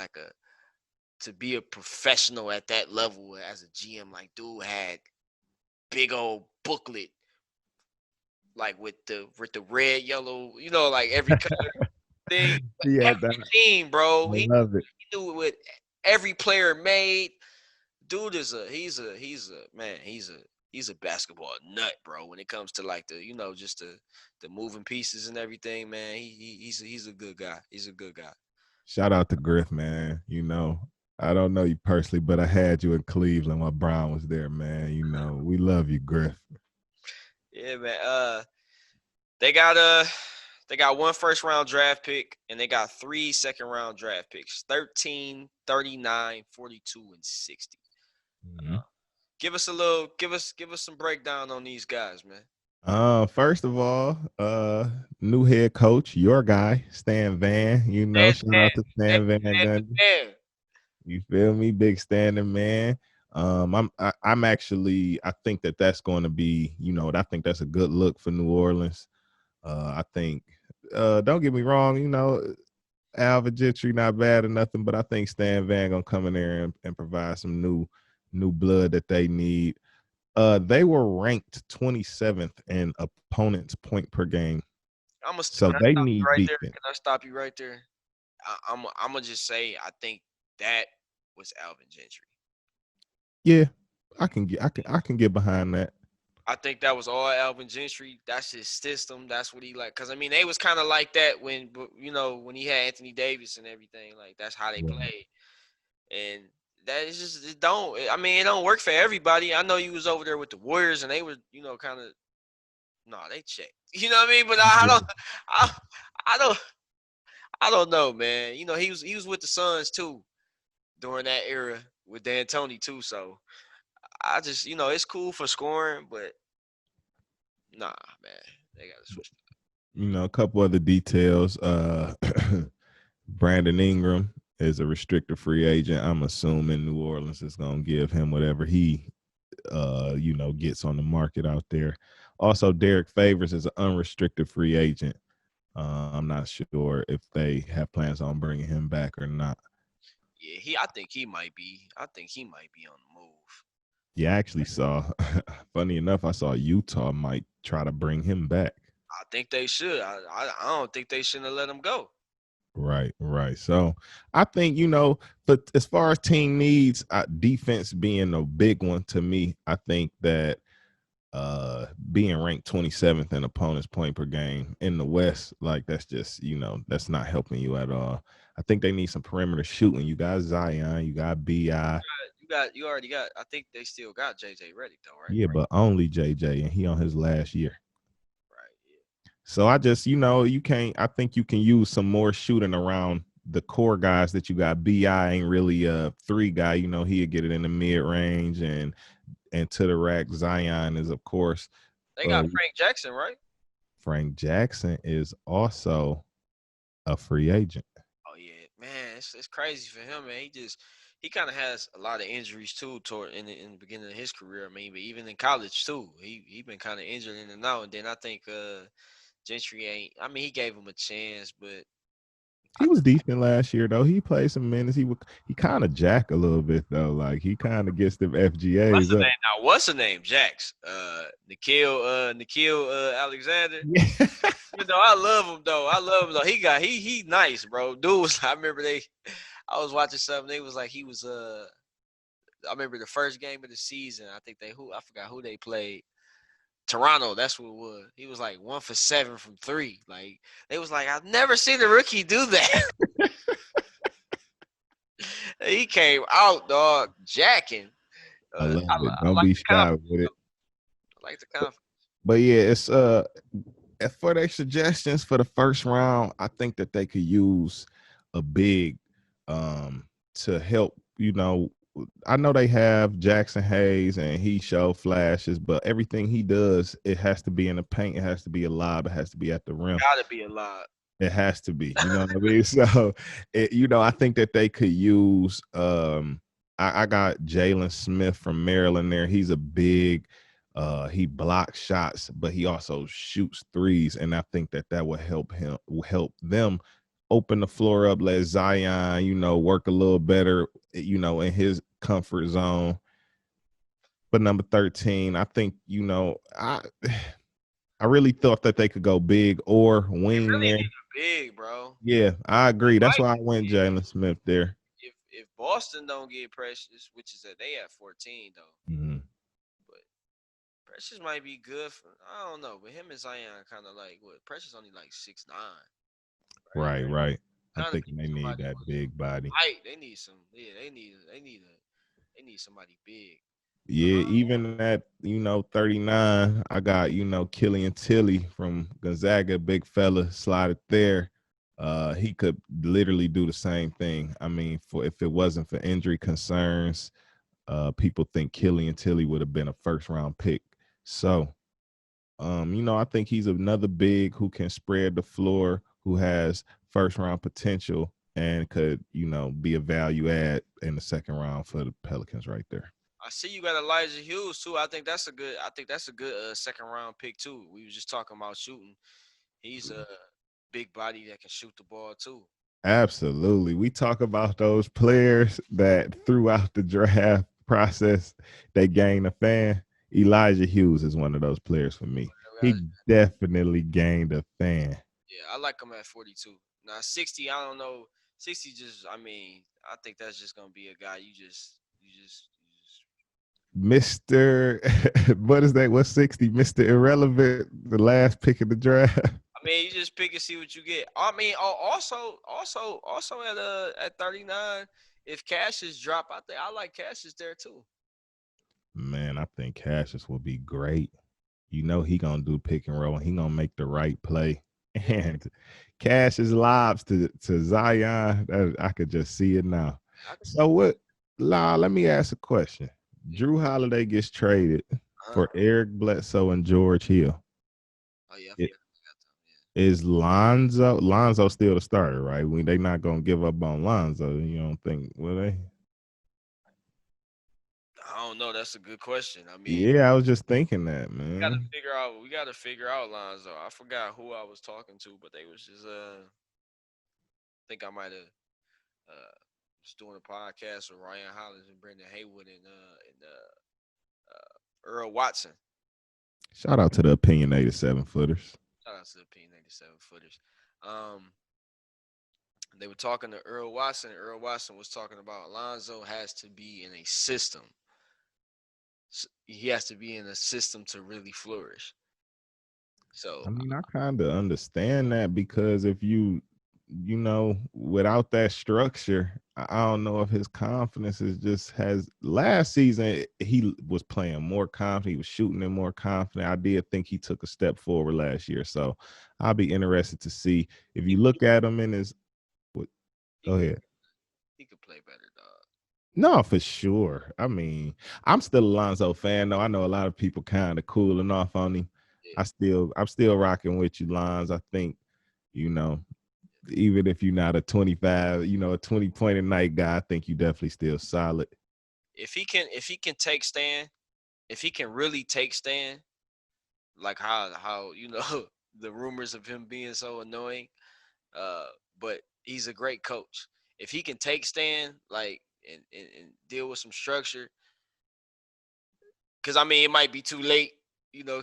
a professional at that level as a GM. Like, dude had big old booklet, like with the red, yellow, like every color thing,
Yeah,
every team, bro.
I
He
love it.
knew what every player made. Dude is a man. He's a basketball nut, bro. When it comes to like just the moving pieces and everything, man. He's a good guy. He's a good guy.
Shout out to Griff, man. I don't know you personally, but I had you in Cleveland while Brown was there, man. We love you, Griff.
Yeah, man. They got one first round draft pick, and they got 3 second round draft picks: 13, 39, 42, and 60.
Mhm.
Give us some breakdown on these guys, man.
First of all, new head coach, your guy, Stan Van.
Dan,
Shout
Dan,
out to
Dan,
Stan Van
Dan,
Gundy.
Dan.
You feel me? Big standing man. I'm actually I think that that's going to be, I think that's a good look for New Orleans. I think don't get me wrong, Alvin Gentry not bad or nothing, but I think Stan Van gonna come in there and provide some new blood that they need. They were ranked 27th in opponents' point per game, so
Can I
they
stop you
need
right there?
defense.
Can I stop you right there? I'm gonna just say I think that was Alvin Gentry.
Yeah, I can get behind that.
I think that was all Alvin Gentry. That's his system. That's what he like. Cause I mean, they was kind of like that when he had Anthony Davis and everything. Like, that's how they
Right.
played. And that is just, it don't. I mean, it don't work for everybody. I know you was over there with the Warriors, and they were kind of, no, they checked. You know what I mean? But I
Yeah.
don't. I, I don't. I don't know, man. He was with the Suns too during that era. with D'Antoni too. So I just it's cool for scoring, but nah, man, they gotta switch.
A couple other details. Brandon Ingram is a restricted free agent. I'm assuming New Orleans is gonna give him whatever he gets on the market out there. Also, Derek Favors is an unrestricted free agent. I'm not sure if they have plans on bringing him back or not.
Yeah, I think he might be. I think he might be on the move.
Yeah, I actually saw. Funny enough, I saw Utah might try to bring him back.
I think they should. I don't think they shouldn't have let him go.
Right, right. So I think but as far as team needs, defense being a big one to me. I think that being ranked 27th in opponents' point per game in the West, like that's just that's not helping you at all. I think they need some perimeter shooting. You got Zion, you got Bi.
You already got. I think they still got JJ ready though, right?
Yeah, but only JJ, and he on his last year.
Right. Yeah.
So I just, you can't. I think you can use some more shooting around the core guys that you got. Bi ain't really a three guy. He'll get it in the mid range and to the rack. Zion is, of course.
They got Frank Jackson, right?
Frank Jackson is also a free agent.
Oh yeah, man, it's crazy for him, man. He kind of has a lot of injuries too toward in the beginning of his career. I mean, but even in college too, he been kind of injured in and out. And then I think Gentry ain't. I mean, he gave him a chance, but
He was decent last year though. He played some minutes. He kind of jack a little bit though. Like he kind of gets them
what's
FGAs
the
up.
name now? What's the name? Jax. Nikhil Alexander.
Yeah.
I love him though. I love him though. He nice, bro. Dude was. I remember I was watching something. They was like he was. I remember the first game of the season. I think I forgot who they played. Toronto, that's what it was. He was like 1 for 7 from three. Like they was like, I've never seen a rookie do that. He came out, dog, jacking.
I love it.
I
Don't
like
be
the
shy
confidence.
with it.
I like the confidence.
But yeah, it's for their suggestions for the first round, I think that they could use a big to help, I know they have Jackson Hayes and he showed flashes, but everything he does, it has to be in the paint, it has to be alive, it has to be at the rim.
Gotta be alive.
It has to be, you know what I mean? So, I think that they could use. I got Jalen Smith from Maryland there. He's a big. He blocks shots, but he also shoots threes, and I think that will help them open the floor up. Let Zion, work a little better, in his comfort zone. But number 13, I think, I really thought that they could go big or wing
Really
there.
need a big, bro.
Yeah, I agree. That's why I went Jalen Smith there.
If Boston don't get Precious, which is that they at 14 though,
Mm-hmm.
but Precious might be good for. I don't know, but him and Zion kind of like what? Precious only like 6'9".
Right. I'm
Kind of
thinking they need that big body.
height. They need some. Yeah, they need somebody big.
Yeah, even at 39, I got Killian Tilly from Gonzaga, big fella, slided there. He could literally do the same thing. I mean, for if it wasn't for injury concerns, people think Killian Tilly would have been a first round pick. So, I think he's another big who can spread the floor, who has first round potential, and could be a value add in the second round for the Pelicans right there.
I see you got Elijah Hughes too. I think that's a good second round pick too. We was just talking about shooting. He's a big body that can shoot the ball too.
Absolutely. We talk about those players that throughout the draft process they gain a fan. Elijah Hughes is one of those players for me. He definitely gained a fan.
Yeah, I like him at 42. Now 60, I don't know. 60 just I mean, I think that's just gonna be a guy you just
Mr. What is that? What's 60? Mr. Irrelevant, the last pick of the draft.
I mean, you just pick and see what you get. I mean, also at 39, if Cassius drop, I like Cassius there too.
Man, I think Cassius will be great. He gonna do pick and roll, and he gonna make the right play. And Cassius lobs to Zion. I could just see it now. So what? Let me ask a question. Drew Holiday gets traded
Uh-huh.
for Eric Bledsoe and George Hill.
Oh yeah, I
It,
forgot.
is Lonzo still the starter, right? They not gonna give up on Lonzo. You don't think, will they?
I don't know. That's a good question. I mean,
Yeah, I was just thinking that, man.
we gotta figure out Lonzo. I forgot who I was talking to, but they was just I think I might have just doing a podcast with Ryan Hollis and Brendan Haywood and Earl Watson.
Shout out to the opinionated 7-footers.
Shout out to the P97 footers. Um, they were talking to Earl Watson. Earl Watson was talking about Alonzo has to be in a system. He has to be in a system to really flourish. So
I mean, I kind of understand that because if without that structure, I don't know if his confidence is just has. Last season, he was playing more confident. He was shooting in more confident. I did think he took a step forward last year. So I'll be interested to see if
he
you look at him in his. What,
he
go
could
ahead.
he could play better, dog.
No, for sure. I mean, I'm still a Lonzo fan, though. I know a lot of people kind of cooling off on him.
Yeah,
I'm still rocking with you, Lons. I think, you know, even if you're not a 25, a 20 point a night guy, I think you definitely still solid.
if he can take stand, if he can really take stand, like how the rumors of him being so annoying, uh, but he's a great coach. If he can take stand, like and deal with some structure, because I mean it might be too late.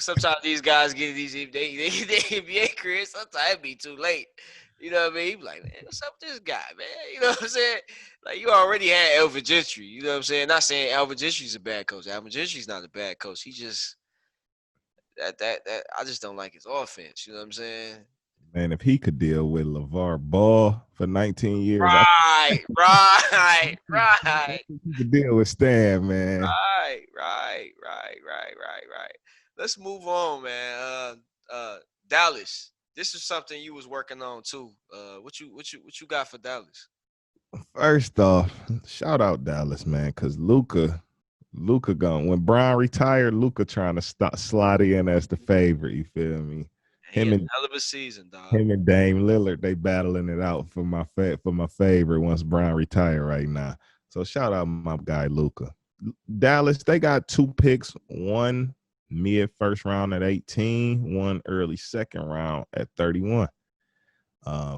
Sometimes these guys get these they NBA careers. Sometimes it be too late. You know what I mean? You be like, man, what's up with this guy, man? You know what I'm saying? Like you already had Elvin Gentry. You know what I'm saying? Not saying Elvin Gentry's a bad coach. Elvin Gentry's not a bad coach. He just that I just don't like his offense. You know what I'm saying?
Man, if he could deal with LeVar Ball for 19 years, I
Right, right,
think
right,
he could deal with Stan, man.
right. Let's move on, man. Dallas. This is something you was working on too. What you got for Dallas?
First off, shout out Dallas, man, because Luca gone. When Brian retired, Luca trying to slide in as the favorite. You feel me?
He
Him
had a
and
hell of a season, dog.
him and Dame Lillard, they battling it out for my favorite once Brian retired right now. So shout out my guy Luca. Dallas, they got 2 picks, one mid first round at 18, one early second round at 31.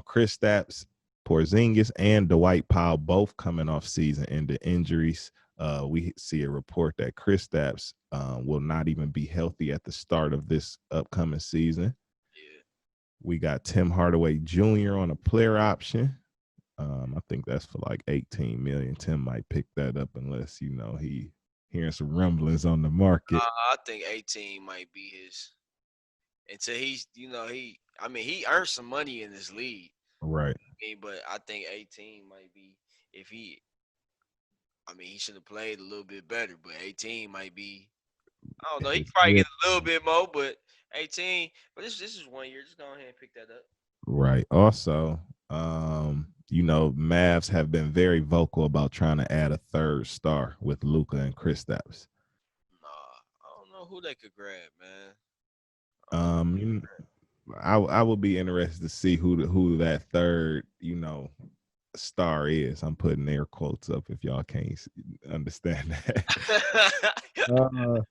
Chris Stapps, Porzingis, and Dwight Powell both coming off season-ending injuries. We see a report that Chris Stapps will not even be healthy at the start of this upcoming season.
Yeah.
We got Tim Hardaway Jr. on a player option. I think that's for like 18 million. Tim might pick that up unless he hearing some rumblings on the market.
I think 18 might be his until I mean he earned some money in this league.
Right.
But I think 18 might be if he I mean he should have played a little bit better, but 18 might be I don't know. He could
His
probably
real
get a little bit more, but 18. But this is 1 year. Just go ahead and pick that up.
Right. Also, Mavs have been very vocal about trying to add a third star with Luca and Kristaps.
Nah, I don't know who they could grab, man. I don't know.
Um, you- I will be interested to see who that third, star is. I'm putting air quotes up if y'all can't understand that. uh,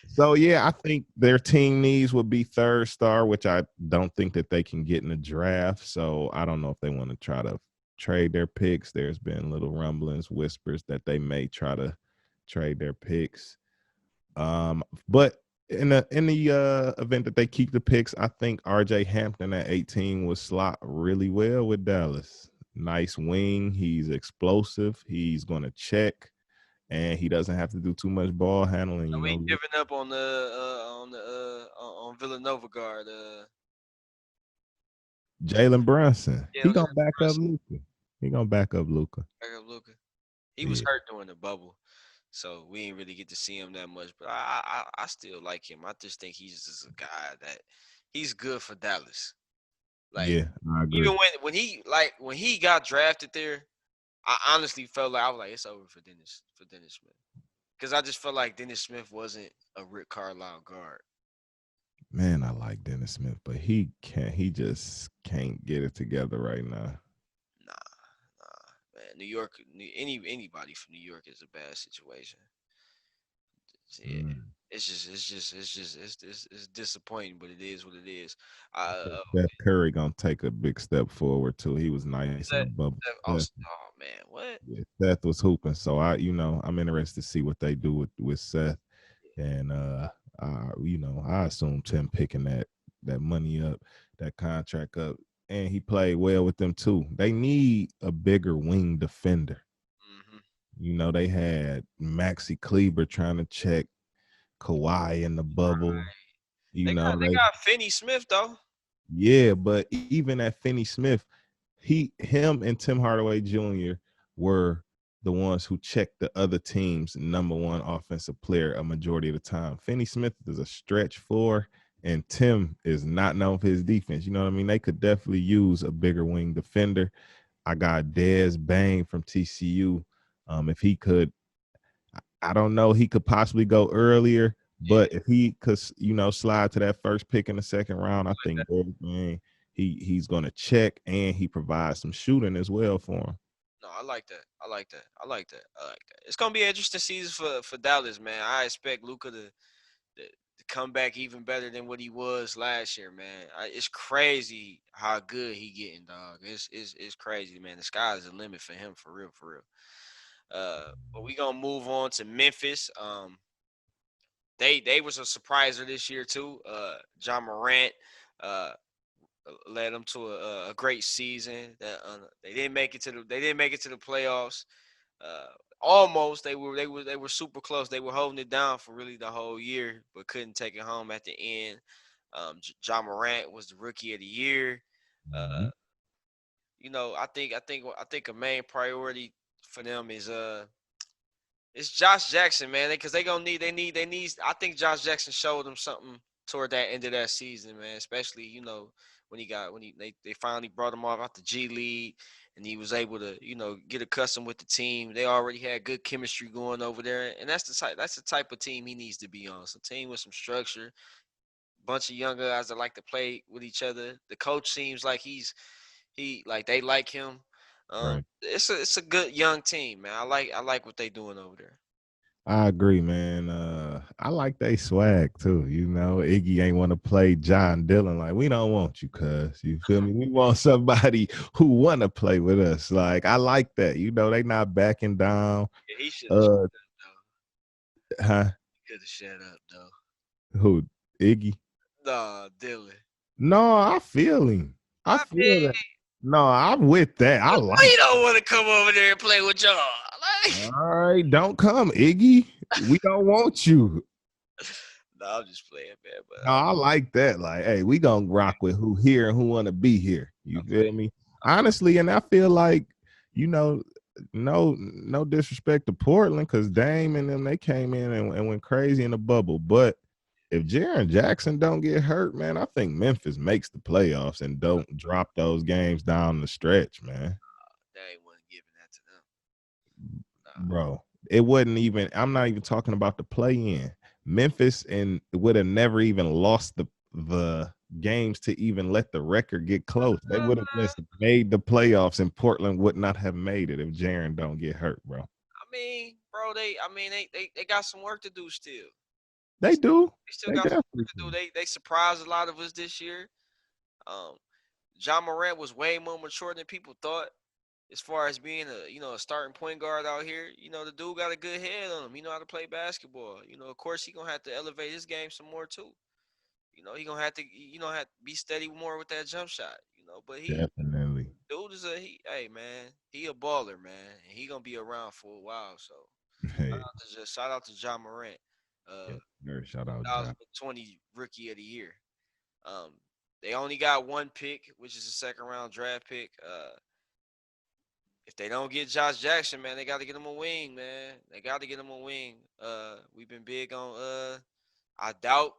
so yeah, I think their team needs would be third star, which I don't think that they can get in the draft. So I don't know if they want to try to trade their picks. There's been little rumblings, whispers that they may try to trade their picks. But in the event that they keep the picks, I think RJ Hampton at 18 would slot really well with Dallas. Nice wing. He's explosive. He's gonna check, and he doesn't have to do too much ball handling.
Are we giving up on on Villanova guard?
Jalen Brunson. He
Jalen
gonna back up
Brunson,
Luca. He gonna back up Luca.
backup Luka. He was
Yeah.
hurt during the bubble, so we didn't really get to see him that much. But I still like him. I just think he's just a guy that he's good for Dallas. Like
Yeah, I
even
agree.
when he got drafted there, I honestly felt like I was like, it's over for Dennis Smith, because I just felt like Dennis Smith wasn't a Rick Carlisle guard.
Man, I like Dennis Smith, but he can't. He just can't get it together right now.
Nah, nah, man. New York, anybody from New York is a bad situation. Yeah,
Mm.
it's disappointing, but it is what it is.
I
Uh,
think Steph Curry gonna take a big step forward too. He was nice in the
Seth,
bubble. Steph,
oh man, what?
yeah, Seth was hooping, so I'm interested to see what they do with Seth. And I assume Tim picking that money up, that contract up, and he played well with them too. They need a bigger wing defender.
Hmm.
They had Maxi Kleber trying to check Kawhi in the bubble.
They
They
got Finney Smith though.
yeah, but even at Finney Smith, him and Tim Hardaway Jr. were the ones who checked the other team's number one offensive player a majority of the time. Finney Smith is a stretch four, and Tim is not known for his defense. You know what I mean? They could definitely use a bigger wing defender. I got Dez Bane from TCU. If he could, I don't know, he could possibly go earlier,
Yeah,
but if he could, slide to that first pick in the second round, I
like
think
that.
Dez Bane, he's going to check, and he provides some shooting as well for him.
No, I like that. I like that. I like that. I like that. It's gonna be an interesting season for Dallas, man. I expect Luka to come back even better than what he was last year, man. It's crazy how good he getting, dog. It's crazy, man. The sky's the limit for him, for real, for real. But we gonna move on to Memphis. They was a surpriser this year too. John Morant uh led them to a great season. That they didn't make it to the playoffs. Uh, Almost they were super close. They were holding it down for really the whole year, but couldn't take it home at the end. John Morant was the rookie of the year. Uh,
Mhm.
I think a main priority for them is it's Josh Jackson, man, because they gonna need. I think Josh Jackson showed them something toward that end of that season, man. Especially when they finally brought him off out the G League, and he was able to get accustomed with the team. They already had good chemistry going over there, and that's the type of team he needs to be on. Some team with some structure, bunch of young guys that like to play with each other. The coach seems like he like they like him.
Right.
It's a good young team, man. I like what they doing over there.
I agree, man. I like they swag too. Iggy ain't want to play John Dillon. Like, we don't want you, cuz. You feel me? We want somebody who want to play with us. Like, I like that. They not backing down.
Yeah, he should have shut
Uh,
up though.
huh?
He could have shut up though.
Who? Iggy?
Nah, Dylan.
No, I feel him. I
I
feel
mean,
that. No, I'm with that. I
why
like.
you don't want to come over there and play with y'all?
All
Like,
right, don't come, Iggy. We don't want you.
no, I'm just playing, man. But
No, I like that. Like, hey, we gonna rock with who here and who want to be here.
I
You
feel
feel
you.
me?
I feel
Honestly, and I feel like, you know, no disrespect to Portland, because Dame and them, they came in and went crazy in the bubble. But if Jaren Jackson don't get hurt, man, I think Memphis makes the playoffs and don't drop those games down the stretch, man.
they ain't want to giving that to them. Nah,
Bro, it wasn't even. I'm not even talking about the play in. Memphis and would have never even lost the games to even let the record get close. They would have just made the playoffs, and Portland would not have made it if Jaren don't get hurt, bro.
I mean, bro, they got some work to do still. They
They do.
they still
They
got some
definitely
work to do.
do.
They surprised a lot of us this year. Um, John Morant was way more mature than people thought. As far as being a starting point guard out here, the dude got a good head on him. He know how to play basketball. Of course he gonna have to elevate his game some more too. He gonna have to have to be steady more with that jump shot. But
Definitely.
dude is hey man, he a baller, man, and he gonna be around for a while. So
Hey,
shout out to John Morant,
yeah,
uh,
nerd, shout out, John.
2020 Rookie of the Year. Um, they only got one pick, which is a second round draft pick. If they don't get Josh Jackson, man, they got to get him a wing, man. They got to get him a wing. We've been big on. I doubt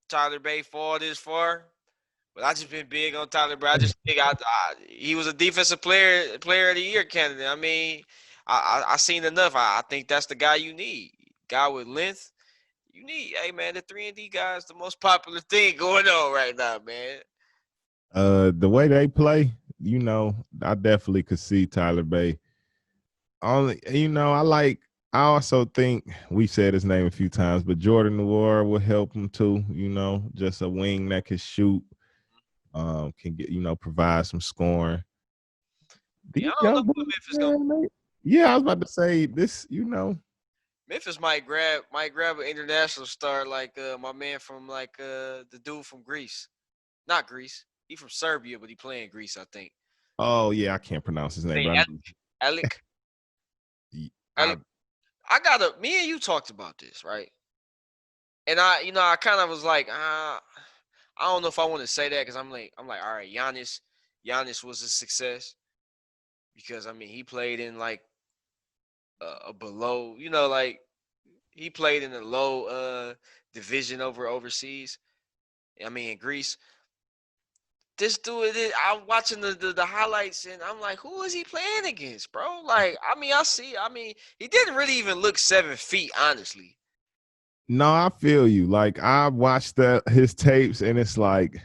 Tyler Bay fall this far, But I just been big on Tyler, bro. I just think he was a defensive player of the year candidate. I mean, I seen enough. I think that's the guy you need. Guy with length. You need, hey man, the 3-and-D guy is the most popular thing going on right now, man.
The way they play, I definitely could see Tyler Bay. Only, I also think we said his name a few times, but Jordan Noir will help him too. Just a wing that can shoot, can get, provide some scoring.
Yeah,
These
I don't know
young
what
boys,
Memphis gonna.
man, yeah, I was about to say this.
Memphis might grab an international star like my man from like the dude from Greece. Not Greece. He from Serbia, but he playing Greece, I think.
Oh yeah, I can't pronounce his name,
Hey,
but
Alec.
I
Alec. I gotta. Me and you talked about this, right? And I kind of was like, I don't know if I want to say that because I'm like, all right, Giannis was a success because I mean he played in like a below, like he played in a low division overseas. I mean in Greece. This dude, I'm watching the highlights and I'm like, who is he playing against, bro? Like, I mean, he didn't really even look 7 feet, honestly.
No, I feel you. Like I watched his tapes, and it's like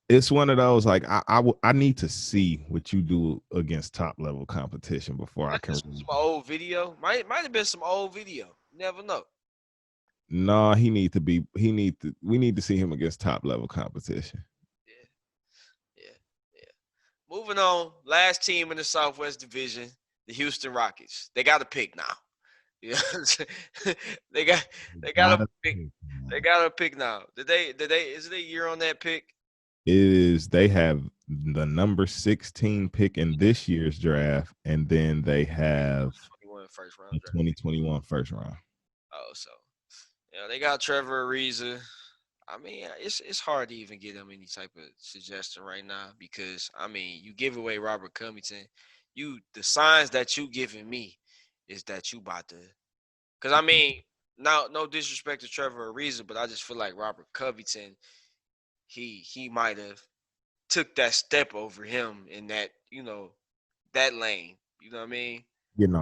it's one of those like I need to see what you do against top level competition before I
That's
can.
just some old video. Might have been some old video. You never know.
No, he need to be. He need to. We need to see him against top level competition.
Yeah, yeah, yeah. Moving on. Last team in the Southwest Division, the Houston Rockets. They got to pick now. Yeah, they got they got to
Gotta
pick.
pick,
They
man.
got to pick now. Did they? Is it a year on that pick?
It is. They have the number 16 pick in this year's draft, and then they have
21 first round
a
draft.
2021 first round.
Oh, so yeah, they got Trevor Ariza. I mean, it's hard to even get them any type of suggestion right now because I mean, you give away Robert Covington. The signs that you giving me is that you about to. Because I mean, now no disrespect to Trevor Ariza, but I just feel like Robert Covington, he might have took that step over him in that lane. You know what I mean?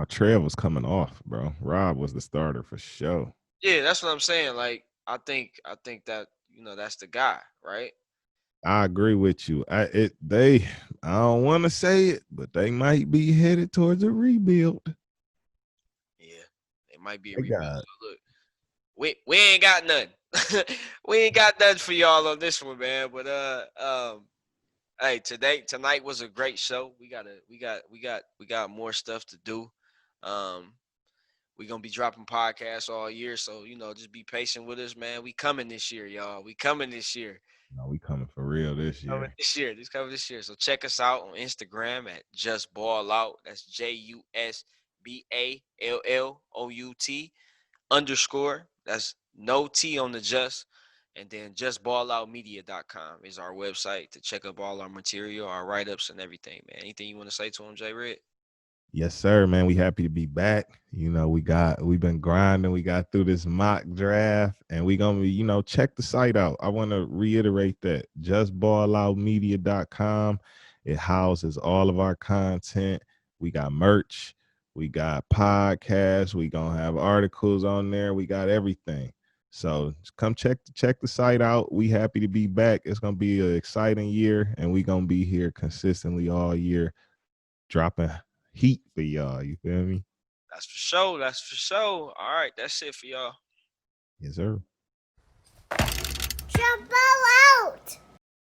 Trev was coming off, bro. Rob was the starter for sure.
Yeah, that's what I'm saying. Like I think that that's the guy, right?
I agree with you. I don't want to say it, but they might be headed towards a rebuild.
Yeah, it might be a
They
rebuild.
got
So look, we ain't got nothing. We ain't got nothing for y'all on this one, man. But hey, tonight was a great show. We got more stuff to do. Um, we gonna be dropping podcasts all year, so just be patient with us, man. We coming this year, y'all. We coming this year.
we coming for real this
Coming
year.
this year. This coming this year. So check us out on Instagram at Jusballout. That's JUSBALLOUT _ That's no T on the just. And then justballoutmedia.com is our website to check up all our material, our write ups, and everything, man. Anything you want to say to him, J Redd?
Yes, sir, man. We happy to be back. We've been grinding. We got through this mock draft, and we gonna be, check the site out. I want to reiterate that justballoutmedia.com. It houses all of our content. We got merch, we got podcasts, we gonna have articles on there. We got everything. So come check the site out. We happy to be back. It's gonna be an exciting year, and we gonna be here consistently all year, dropping heat for y'all. You feel me?
That's for sure. That's for sure. All right. That's it for y'all.
Yes, sir.
Jump out!